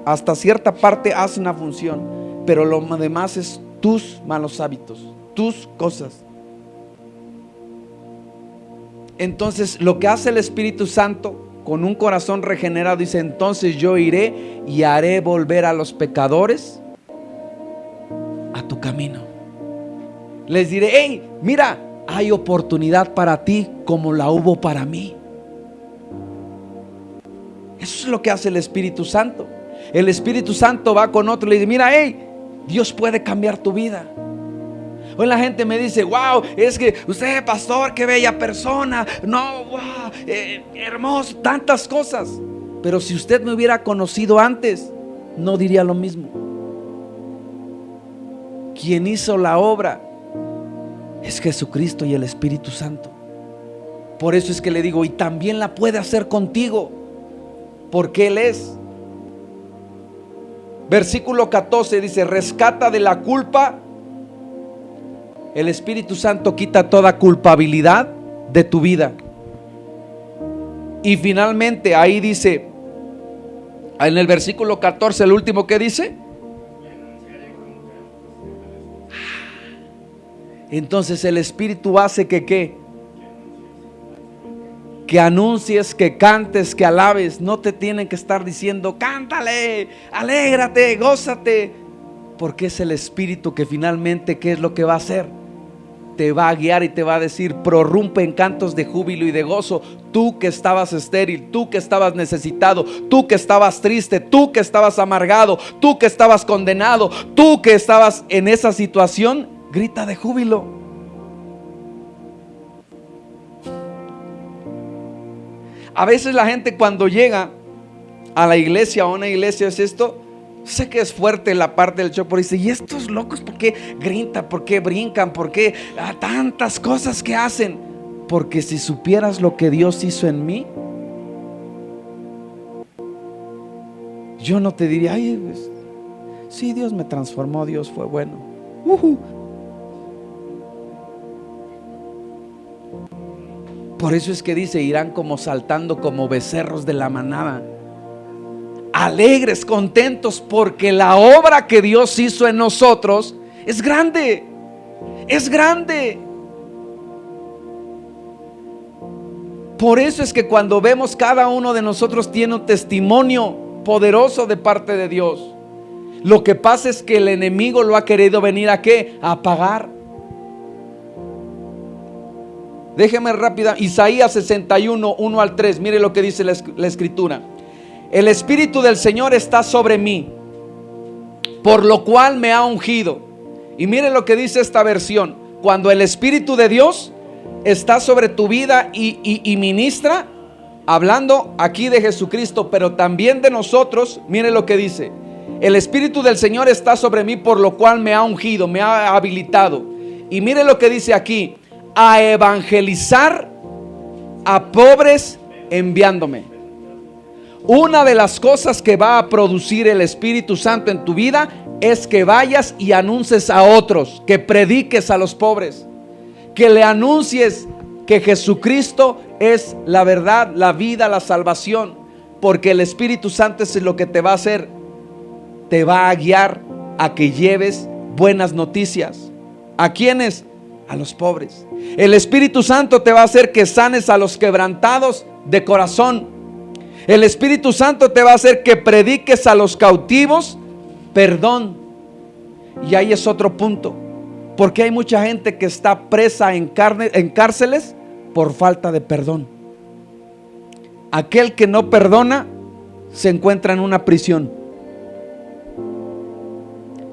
hasta cierta parte hace una función, pero lo demás es tus malos hábitos, tus cosas. Entonces lo que hace el Espíritu Santo con un corazón regenerado, dice: entonces yo iré y haré volver a los pecadores a tu camino. Les diré: hey, mira, hay oportunidad para ti como la hubo para mí. Eso es lo que hace el Espíritu Santo. El Espíritu Santo va con otro y le dice: mira, hey, Dios puede cambiar tu vida. Hoy la gente me dice: wow, es que usted, pastor, qué bella persona. No, wow, hermoso, tantas cosas. Pero si usted me hubiera conocido antes, no diría lo mismo. Quien hizo la obra es Jesucristo y el Espíritu Santo. Por eso es que le digo: y también la puede hacer contigo, porque Él es. Versículo 14 dice: rescata de la culpa. El Espíritu Santo quita toda culpabilidad de tu vida. Y finalmente ahí dice, en el versículo 14, el último que dice: entonces el Espíritu hace que ¿qué? Que anuncies, que cantes, que alabes. No te tienen que estar diciendo: cántale, alégrate, gózate, porque es el Espíritu que finalmente, ¿qué es lo que va a hacer? Te va a guiar y te va a decir: prorrumpe en cantos de júbilo y de gozo. Tú que estabas estéril, tú que estabas necesitado, tú que estabas triste, tú que estabas amargado, tú que estabas condenado, tú que estabas en esa situación, grita de júbilo. A veces la gente cuando llega a la iglesia, o a una iglesia, es esto. Sé que es fuerte la parte del show, pero dice: ¿y estos locos por qué gritan? ¿Por qué brincan? ¿Por qué tantas cosas que hacen? Porque si supieras lo que Dios hizo en mí, yo no te diría: ay, pues, sí, Dios me transformó, Dios fue bueno. Por eso es que dice: irán como saltando como becerros de la manada. alegres, contentos, porque la obra que Dios hizo en nosotros es grande, es grande. Por eso es que cuando vemos, cada uno de nosotros tiene un testimonio poderoso de parte de Dios. Lo que pasa es que el enemigo lo ha querido venir ¿a qué? A apagar. Déjeme rápida, Isaías 61, 1 al 3. Mire lo que dice la escritura. El Espíritu del Señor está sobre mí, por lo cual me ha ungido. Y mire lo que dice esta versión. Cuando el Espíritu de Dios está sobre tu vida y ministra, hablando aquí de Jesucristo, pero también de nosotros. Mire lo que dice: el Espíritu del Señor está sobre mí, por lo cual me ha ungido, me ha habilitado. Y mire lo que dice aquí: a evangelizar a pobres enviándome. Una de las cosas que va a producir el Espíritu Santo en tu vida es que vayas y anuncies a otros, que prediques a los pobres, que le anuncies que Jesucristo es la verdad, la vida, la salvación. Porque el Espíritu Santo es lo que te va a hacer, te va a guiar a que lleves buenas noticias. ¿A quiénes? A los pobres. El Espíritu Santo te va a hacer que sanes a los quebrantados de corazón. El Espíritu Santo te va a hacer que prediques a los cautivos perdón. Y ahí es otro punto, porque hay mucha gente que está presa en cárceles por falta de perdón. Aquel que no perdona se encuentra en una prisión.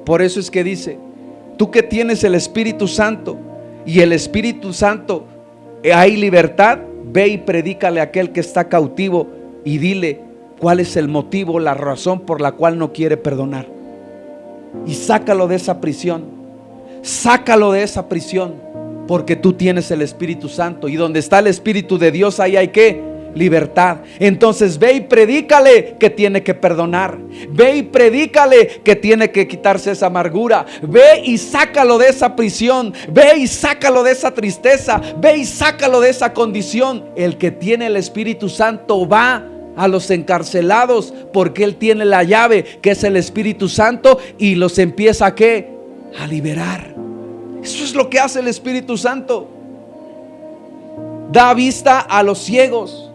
Por eso es que dice: tú que tienes el Espíritu Santo, y el Espíritu Santo hay libertad, ve y predícale a aquel que está cautivo y dile cuál es el motivo, la razón por la cual no quiere perdonar. Y sácalo de esa prisión. Sácalo de esa prisión, porque tú tienes el Espíritu Santo, y donde está el Espíritu de Dios, ahí hay ¿qué? Libertad. Entonces ve y predícale que tiene que perdonar. Ve y predícale que tiene que quitarse esa amargura. Ve y sácalo de esa prisión. Ve y sácalo de esa tristeza. Ve y sácalo de esa condición. El que tiene el Espíritu Santo va a los encarcelados, porque Él tiene la llave, que es el Espíritu Santo, y los empieza ¿a qué? A liberar. Eso es lo que hace el Espíritu Santo. Da vista a los ciegos.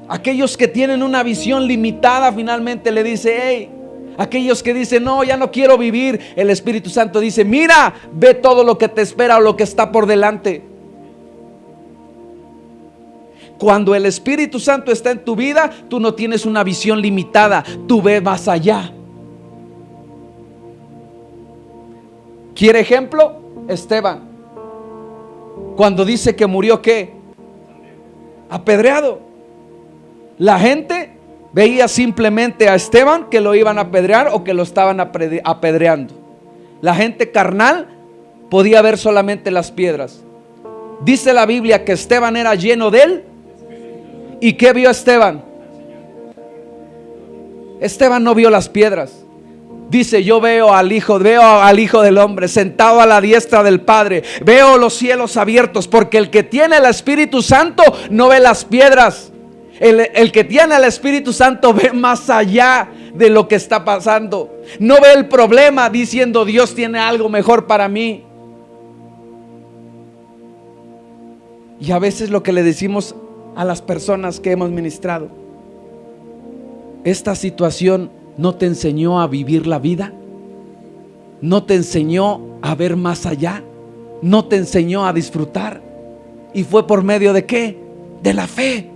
Aquellos que tienen una visión limitada, finalmente le dice: hey. Aquellos que dicen: no, ya no quiero vivir, el Espíritu Santo dice: mira, ve todo lo que te espera o lo que está por delante. Cuando el Espíritu Santo está en tu vida, tú no tienes una visión limitada, tú ves más allá. ¿Quiere ejemplo? Esteban, cuando dice que murió ¿qué? Apedreado. La gente veía simplemente a Esteban que lo iban a apedrear o que lo estaban apedreando. La gente carnal podía ver solamente las piedras. Dice la Biblia que Esteban era lleno de él. ¿Y qué vio Esteban? Esteban no vio las piedras. Dice: yo veo al Hijo del Hombre sentado a la diestra del Padre. Veo los cielos abiertos. Porque el que tiene el Espíritu Santo no ve las piedras. El que tiene el Espíritu Santo ve más allá de lo que está pasando. No ve el problema diciendo: Dios tiene algo mejor para mí. Y a veces lo que le decimos a las personas que hemos ministrado: esta situación no te enseñó a vivir la vida, no te enseñó a ver más allá, no te enseñó a disfrutar. ¿Y fue por medio de qué? De la fe.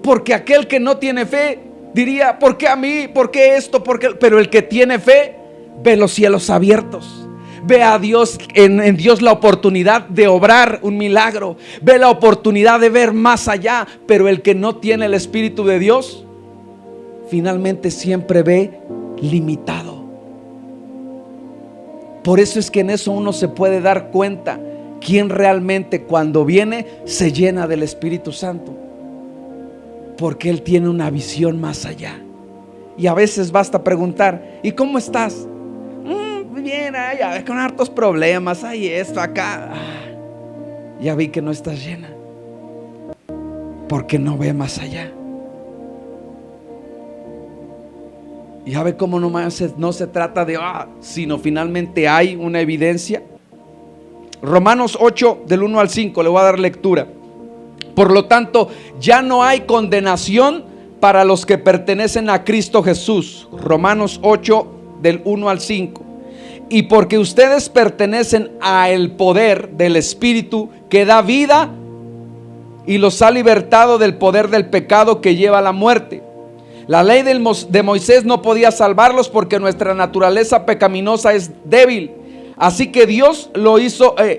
Porque aquel que no tiene fe diría: ¿por qué a mí? ¿Por qué esto? ¿Por qué? Pero el que tiene fe ve los cielos abiertos. Ve a Dios, en Dios la oportunidad de obrar un milagro. Ve la oportunidad de ver más allá. Pero el que no tiene el Espíritu de Dios, finalmente siempre ve limitado. Por eso es que en eso uno se puede dar cuenta quién realmente cuando viene se llena del Espíritu Santo, porque él tiene una visión más allá. Y a veces basta preguntar: ¿y cómo estás? Bien, ya con hartos problemas, hay esto acá. Ya vi que no estás llena, porque no ve más allá. Y ya ve cómo no se trata de sino finalmente hay una evidencia. Romanos 8 del 1 al 5, le voy a dar lectura. Por lo tanto, ya no hay condenación para los que pertenecen a Cristo Jesús. Romanos 8 del 1 al 5. Y porque ustedes pertenecen al poder del Espíritu que da vida y los ha libertado del poder del pecado que lleva a la muerte. La ley de Moisés no podía salvarlos porque nuestra naturaleza pecaminosa es débil. Así que Dios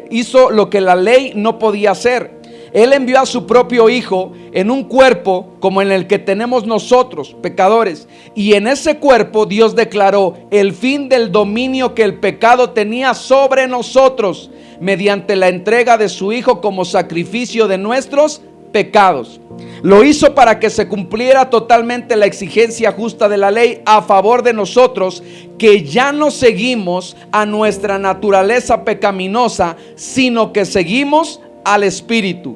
hizo lo que la ley no podía hacer. Él envió a su propio Hijo en un cuerpo como en el que tenemos nosotros, pecadores. Y en ese cuerpo Dios declaró el fin del dominio que el pecado tenía sobre nosotros, mediante la entrega de su Hijo como sacrificio de nuestros pecados. Lo hizo para que se cumpliera totalmente la exigencia justa de la ley a favor de nosotros, que ya no seguimos a nuestra naturaleza pecaminosa, sino que seguimos al Espíritu.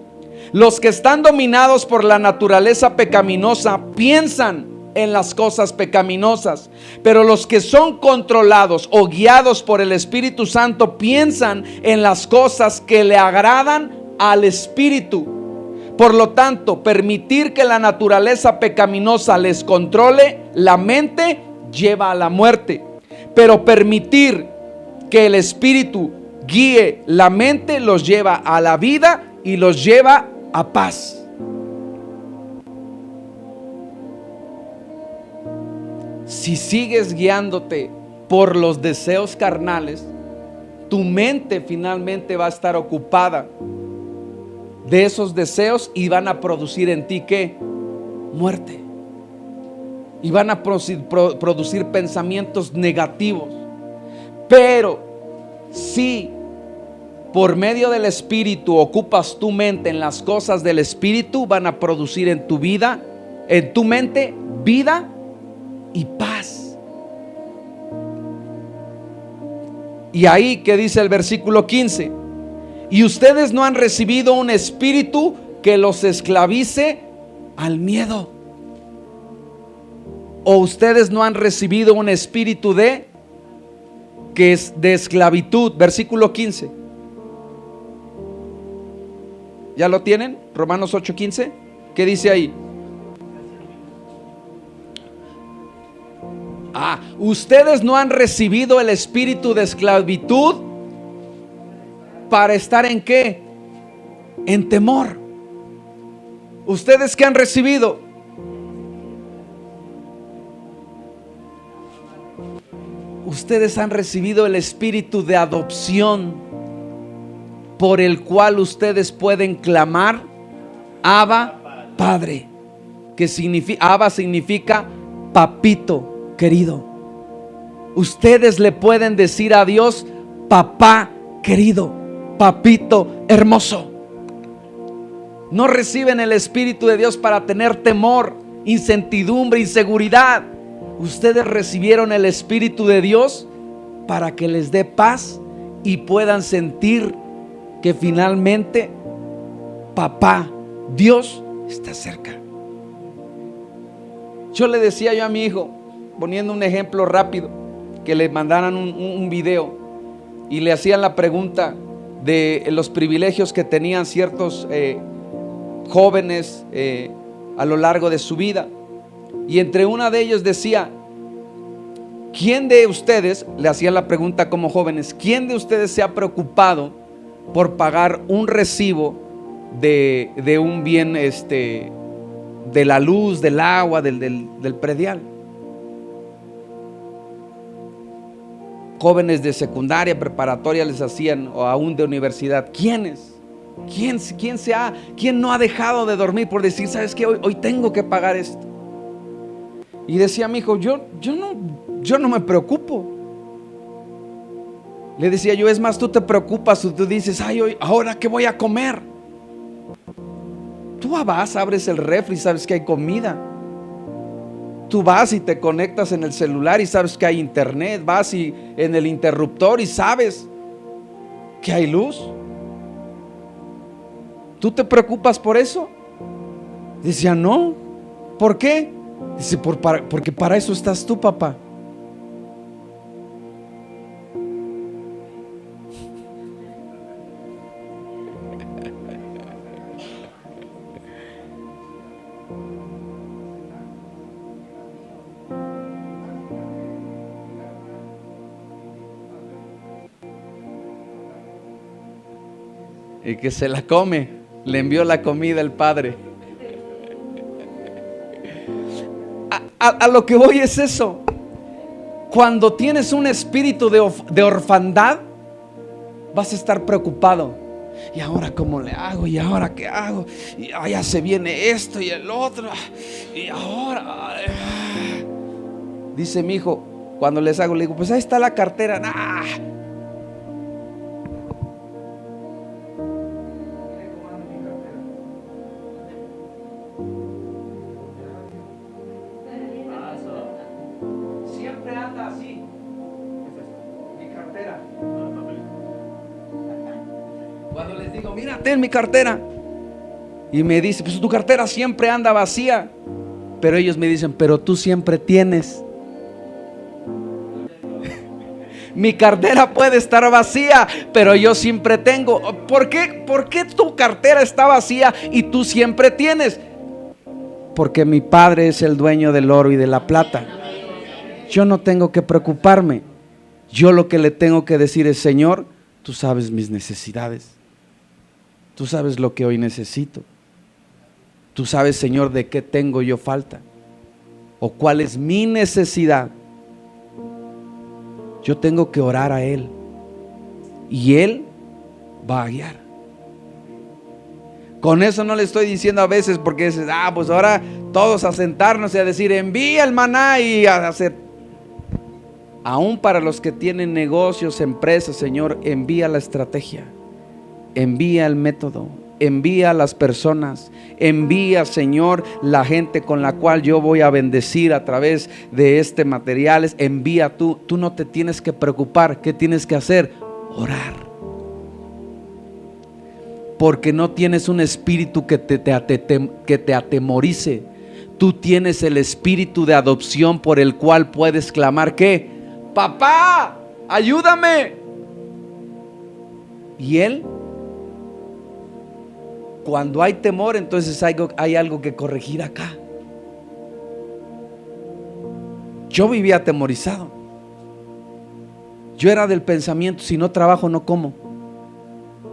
Los que están dominados por la naturaleza pecaminosa piensan en las cosas pecaminosas, pero los que son controlados o guiados por el Espíritu Santo piensan en las cosas que le agradan al Espíritu. Por lo tanto, permitir que la naturaleza pecaminosa les controle la mente lleva a la muerte, pero permitir que el Espíritu guíe la mente los lleva a la vida y los lleva a paz. Si sigues guiándote por los deseos carnales, tu mente finalmente va a estar ocupada de esos deseos y van a producir en ti ¿qué? Muerte. Y van a producir pensamientos negativos. Pero si por medio del Espíritu ocupas tu mente en las cosas del Espíritu, van a producir en tu vida, en tu mente, vida y paz. Y ahí que dice el versículo 15: y ustedes no han recibido un espíritu que los esclavice al miedo. O ustedes no han recibido un espíritu de esclavitud. Versículo 15. ¿Ya lo tienen? Romanos 8:15. ¿Qué dice ahí? Ustedes no han recibido el espíritu de esclavitud para estar ¿en qué? En temor. ¿Ustedes qué han recibido? Ustedes han recibido el espíritu de adopción, por el cual ustedes pueden clamar Abba, Padre. Que significa, Abba significa papito querido. Ustedes le pueden decir a Dios papá querido, papito hermoso. No reciben el Espíritu de Dios para tener temor, incertidumbre, inseguridad. Ustedes recibieron el Espíritu de Dios para que les dé paz y puedan sentir que finalmente papá, Dios está cerca. Yo le decía a mi hijo, poniendo un ejemplo rápido, que le mandaran un video y le hacían la pregunta de los privilegios que tenían ciertos jóvenes a lo largo de su vida. Y entre una de ellos decía: ¿quién de ustedes, le hacían la pregunta como jóvenes, quién de ustedes se ha preocupado por pagar un recibo de un bien, de la luz, del agua, del predial? Jóvenes de secundaria, preparatoria les hacían, o aún de universidad. ¿Quiénes? ¿Quién no ha dejado de dormir por decir, sabes qué, hoy tengo que pagar esto? Y decía mi hijo, yo no me preocupo. Le decía yo, es más, tú te preocupas, tú dices, ahora ¿qué voy a comer? Tú vas, abres el refri y sabes que hay comida. Tú vas y te conectas en el celular y sabes que hay internet. Vas y en el interruptor y sabes que hay luz. ¿Tú te preocupas por eso? Decía, no. ¿Por qué? Dice, porque para eso estás tú, papá. Y que se la come, le envió la comida el Padre. A lo que voy es eso. Cuando tienes un espíritu de orfandad, vas a estar preocupado. ¿Y ahora cómo le hago? ¿Y ahora qué hago? Y ya se viene esto y el otro. Y ahora, dice mi hijo, cuando les hago, le digo, pues ahí está la cartera. ¡Nah! Siempre anda así. Mi cartera. Cuando les digo, mira, ten mi cartera. Y me dice, pues tu cartera siempre anda vacía. Pero ellos me dicen, pero tú siempre tienes. Mi cartera puede estar vacía, pero yo siempre tengo. ¿Por qué tu cartera está vacía y tú siempre tienes? Porque mi Padre es el dueño del oro y de la plata. Yo no tengo que preocuparme. Yo lo que le tengo que decir es, Señor, tú sabes mis necesidades. Tú sabes lo que hoy necesito. Tú sabes, Señor, de qué tengo yo falta o cuál es mi necesidad. Yo tengo que orar a Él y Él va a guiar. Con eso no le estoy diciendo a veces, porque dices, pues ahora todos a sentarnos y a decir, envía el maná y a hacer. Aún para los que tienen negocios, empresas, Señor, envía la estrategia, envía el método, envía a las personas, envía, Señor, la gente con la cual yo voy a bendecir a través de este materiales. Envía tú no te tienes que preocupar. ¿Qué tienes que hacer? Orar. Porque no tienes un espíritu que te atemorice. Tú tienes el espíritu de adopción por el cual puedes clamar, ¿qué? Papá, ayúdame. Y Él, cuando hay temor, entonces hay algo que corregir acá. Yo vivía atemorizado. Yo era del pensamiento, si no trabajo no como.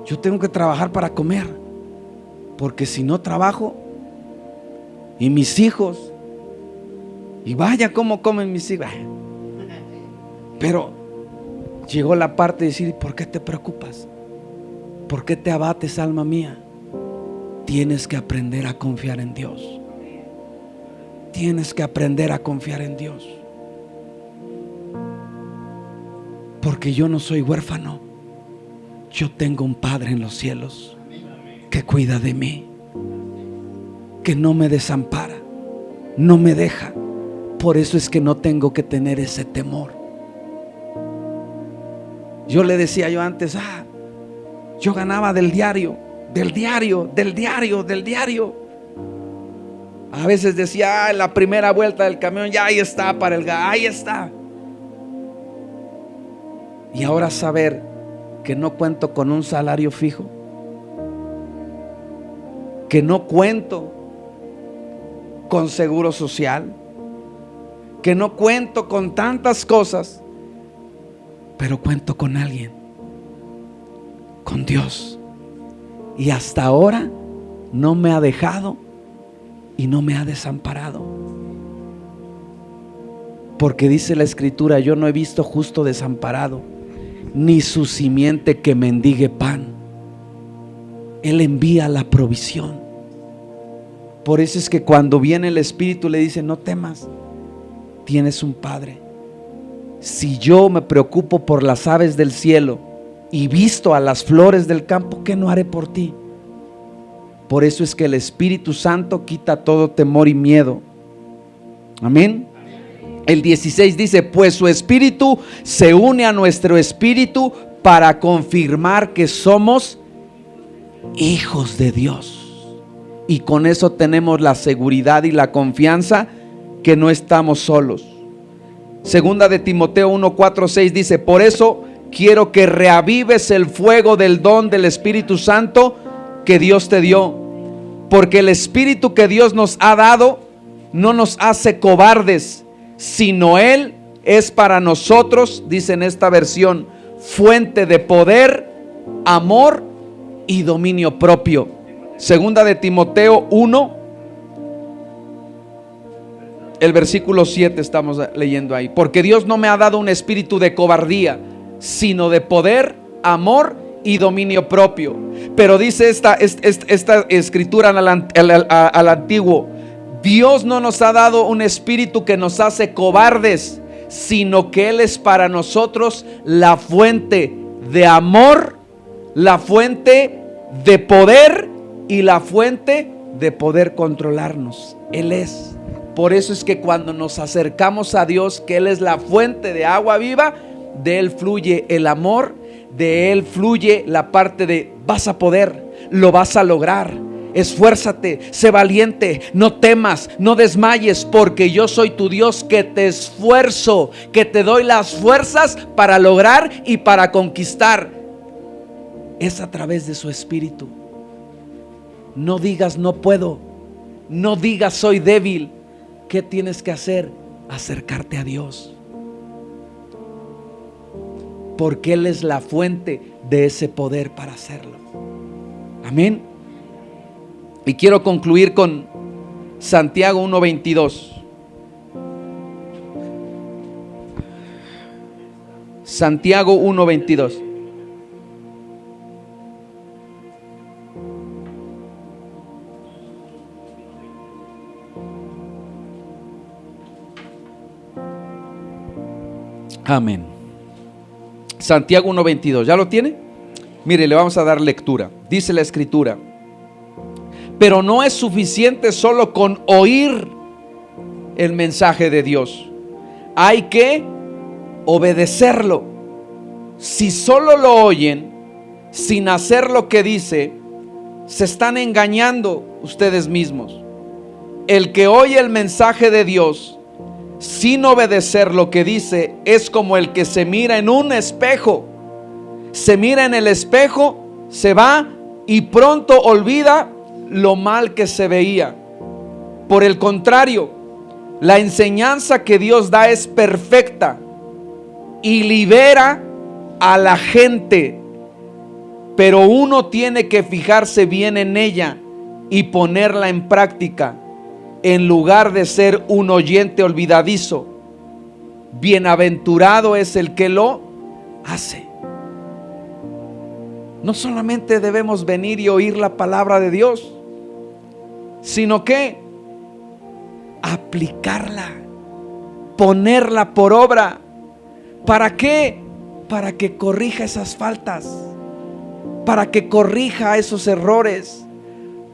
Yo tengo que trabajar para comer, porque si no trabajo, y mis hijos, y vaya cómo comen mis hijos. Pero llegó la parte de decir, ¿por qué te preocupas? ¿Por qué te abates, alma mía? Tienes que aprender a confiar en Dios. Tienes que aprender a confiar en Dios. Porque yo no soy huérfano. Yo tengo un Padre en los cielos que cuida de mí, que no me desampara, no me deja. Por eso es que no tengo que tener ese temor. Yo le decía yo antes, yo ganaba del diario. A veces decía, en la primera vuelta del camión, ya ahí está para el gas, ahí está. Y ahora saber que no cuento con un salario fijo, que no cuento con seguro social, que no cuento con tantas cosas, pero cuento con alguien, con Dios. Y hasta ahora no me ha dejado y no me ha desamparado. Porque dice la Escritura, yo no he visto justo desamparado, ni su simiente que mendigue pan. Él envía la provisión. Por eso es que cuando viene el Espíritu le dice, no temas, tienes un Padre. Si yo me preocupo por las aves del cielo y visto a las flores del campo, ¿qué no haré por ti? Por eso es que el Espíritu Santo quita todo temor y miedo. Amén. El 16 dice, pues su Espíritu se une a nuestro espíritu para confirmar que somos hijos de Dios. Y con eso tenemos la seguridad y la confianza que no estamos solos. Segunda de Timoteo 1, 4, 6 dice: por eso quiero que reavives el fuego del don del Espíritu Santo que Dios te dio, porque el Espíritu que Dios nos ha dado no nos hace cobardes, sino Él es para nosotros, dice en esta versión, fuente de poder, amor y dominio propio. Segunda de Timoteo 1, el versículo 7 estamos leyendo ahí. Porque Dios no me ha dado un espíritu de cobardía, sino de poder, amor y dominio propio. Pero dice esta escritura al antiguo: Dios no nos ha dado un espíritu que nos hace cobardes, sino que Él es para nosotros la fuente de amor, la fuente de poder y la fuente de poder controlarnos. Él es. Por eso es que cuando nos acercamos a Dios, que Él es la fuente de agua viva, de Él fluye el amor, de Él fluye la parte de vas a poder, lo vas a lograr, esfuérzate, sé valiente, no temas, no desmayes, porque yo soy tu Dios que te esfuerzo, que te doy las fuerzas para lograr y para conquistar. Es a través de su Espíritu. No digas no puedo, no digas soy débil. ¿Qué tienes que hacer? Acercarte a Dios, porque Él es la fuente de ese poder para hacerlo. Amén. Y quiero concluir con Santiago 1:22. Santiago 1:22. Amén. Santiago 1:22. ¿Ya lo tiene? Mire, le vamos a dar lectura. Dice la escritura: pero no es suficiente solo con oír el mensaje de Dios. Hay que obedecerlo. Si solo lo oyen sin hacer lo que dice, se están engañando ustedes mismos. El que oye el mensaje de Dios sin obedecer lo que dice es como el que se mira en un espejo. Se mira en el espejo, se va y pronto olvida lo mal que se veía. Por el contrario, la enseñanza que Dios da es perfecta y libera a la gente, pero uno tiene que fijarse bien en ella y ponerla en práctica, en lugar de ser un oyente olvidadizo. Bienaventurado es el que lo hace. No solamente debemos venir y oír la palabra de Dios, sino que aplicarla, ponerla por obra. ¿Para qué? Para que corrija esas faltas, para que corrija esos errores,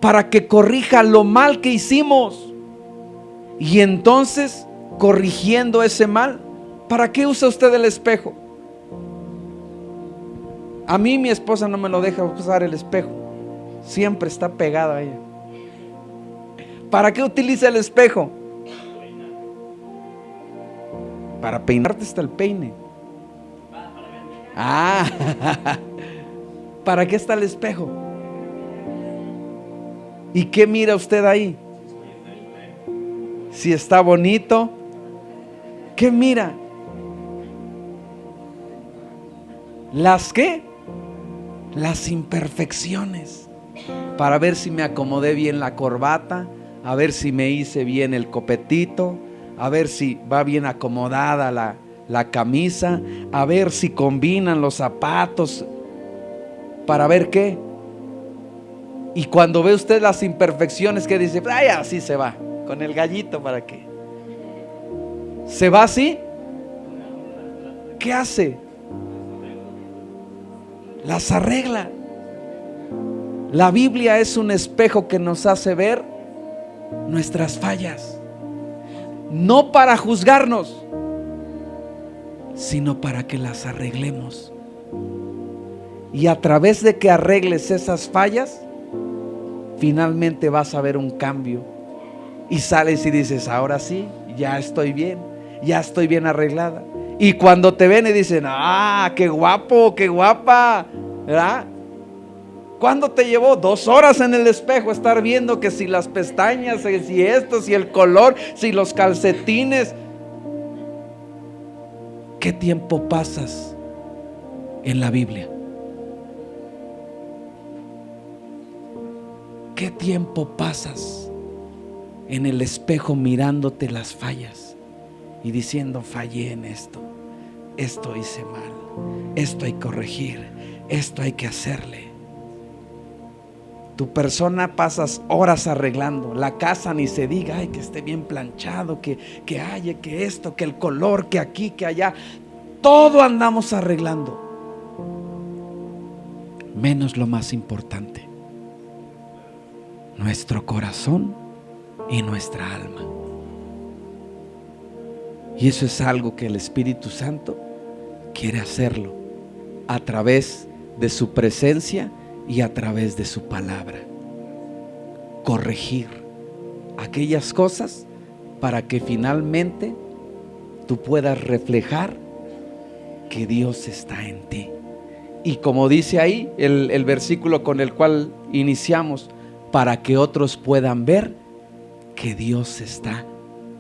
para que corrija lo mal que hicimos. Y entonces, corrigiendo ese mal, ¿para qué usa usted el espejo? A mí mi esposa no me lo deja usar el espejo. Siempre está pegada a ella. ¿Para qué utiliza el espejo? Para peinarte hasta el peine. ¿Para qué está el espejo? ¿Y qué mira usted ahí? Si está bonito, ¿qué mira? ¿Las qué? Las imperfecciones. Para ver si me acomodé bien la corbata, a ver si me hice bien el copetito, a ver si va bien acomodada la camisa, a ver si combinan los zapatos. ¿Para ver qué? Y cuando ve usted las imperfecciones, ¿qué dice? Ay, así se va, con el gallito, ¿para qué? ¿Se va así? ¿Qué hace? Las arregla. La Biblia es un espejo que nos hace ver nuestras fallas, no para juzgarnos, sino para que las arreglemos. Y a través de que arregles esas fallas, finalmente vas a ver un cambio. Y sales y dices, ahora sí, ya estoy bien arreglada. Y cuando te ven y dicen, qué guapo, qué guapa, ¿verdad? ¿Cuándo te llevó? 2 horas en el espejo estar viendo que si las pestañas, si esto, si el color, si los calcetines? ¿Qué tiempo pasas en la Biblia? ¿Qué tiempo pasas en el espejo mirándote las fallas y diciendo, fallé en esto hice mal, esto hay que corregir, esto hay que hacerle? Tu persona pasas horas arreglando la casa, ni se diga, que esté bien planchado, que haya, que esto, que el color, que aquí, que allá, todo andamos arreglando, menos lo más importante: nuestro corazón y nuestra alma. Y eso es algo que el Espíritu Santo quiere hacerlo a través de su presencia y a través de su palabra. Corregir aquellas cosas para que finalmente tú puedas reflejar que Dios está en ti. Y como dice ahí el versículo con el cual iniciamos, para que otros puedan ver que Dios está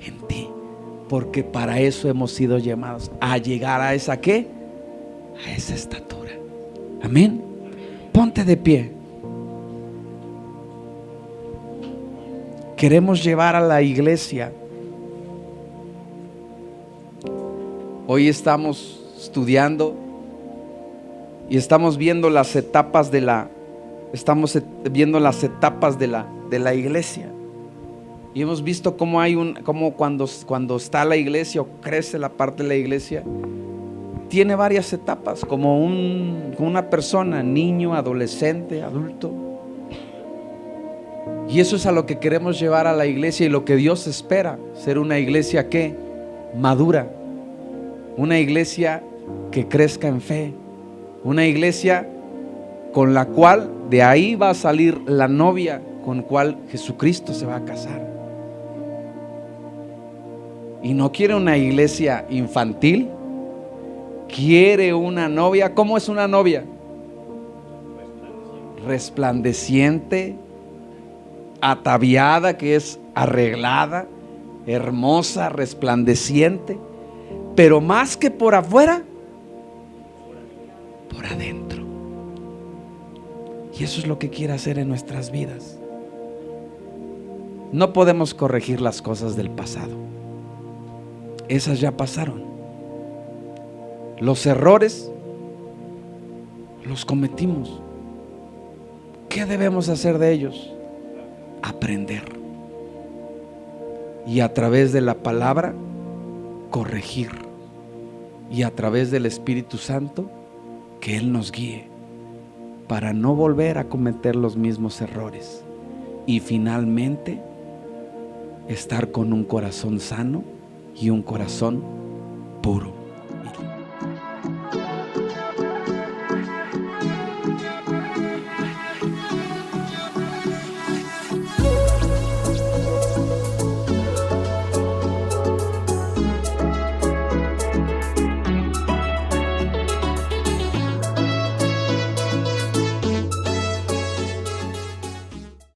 en ti. Porque para eso hemos sido llamados, a llegar a esa ¿qué? A esa estatura. Amén. Ponte de pie. Queremos llevar a la iglesia. Hoy estamos estudiando y estamos viendo las etapas de la iglesia. Y hemos visto cómo cómo cuando está la iglesia o crece la parte de la iglesia, tiene varias etapas, como una persona, niño, adolescente, adulto. Y eso es a lo que queremos llevar a la iglesia y lo que Dios espera, ser una iglesia que madura, una iglesia que crezca en fe, una iglesia con la cual de ahí va a salir la novia con cual Jesucristo se va a casar. Y no quiere una iglesia infantil, quiere una novia. ¿Cómo es una novia? Resplandeciente, ataviada, que es arreglada, hermosa, resplandeciente, pero más que por afuera, por adentro. Y eso es lo que quiere hacer en nuestras vidas. No podemos corregir las cosas del pasado. Esas ya pasaron. Los errores los cometimos. ¿Qué debemos hacer de ellos? Aprender. Y a través de la palabra, corregir. Y a través del Espíritu Santo, que Él nos guíe para no volver a cometer los mismos errores. Y finalmente, estar con un corazón sano y un corazón puro.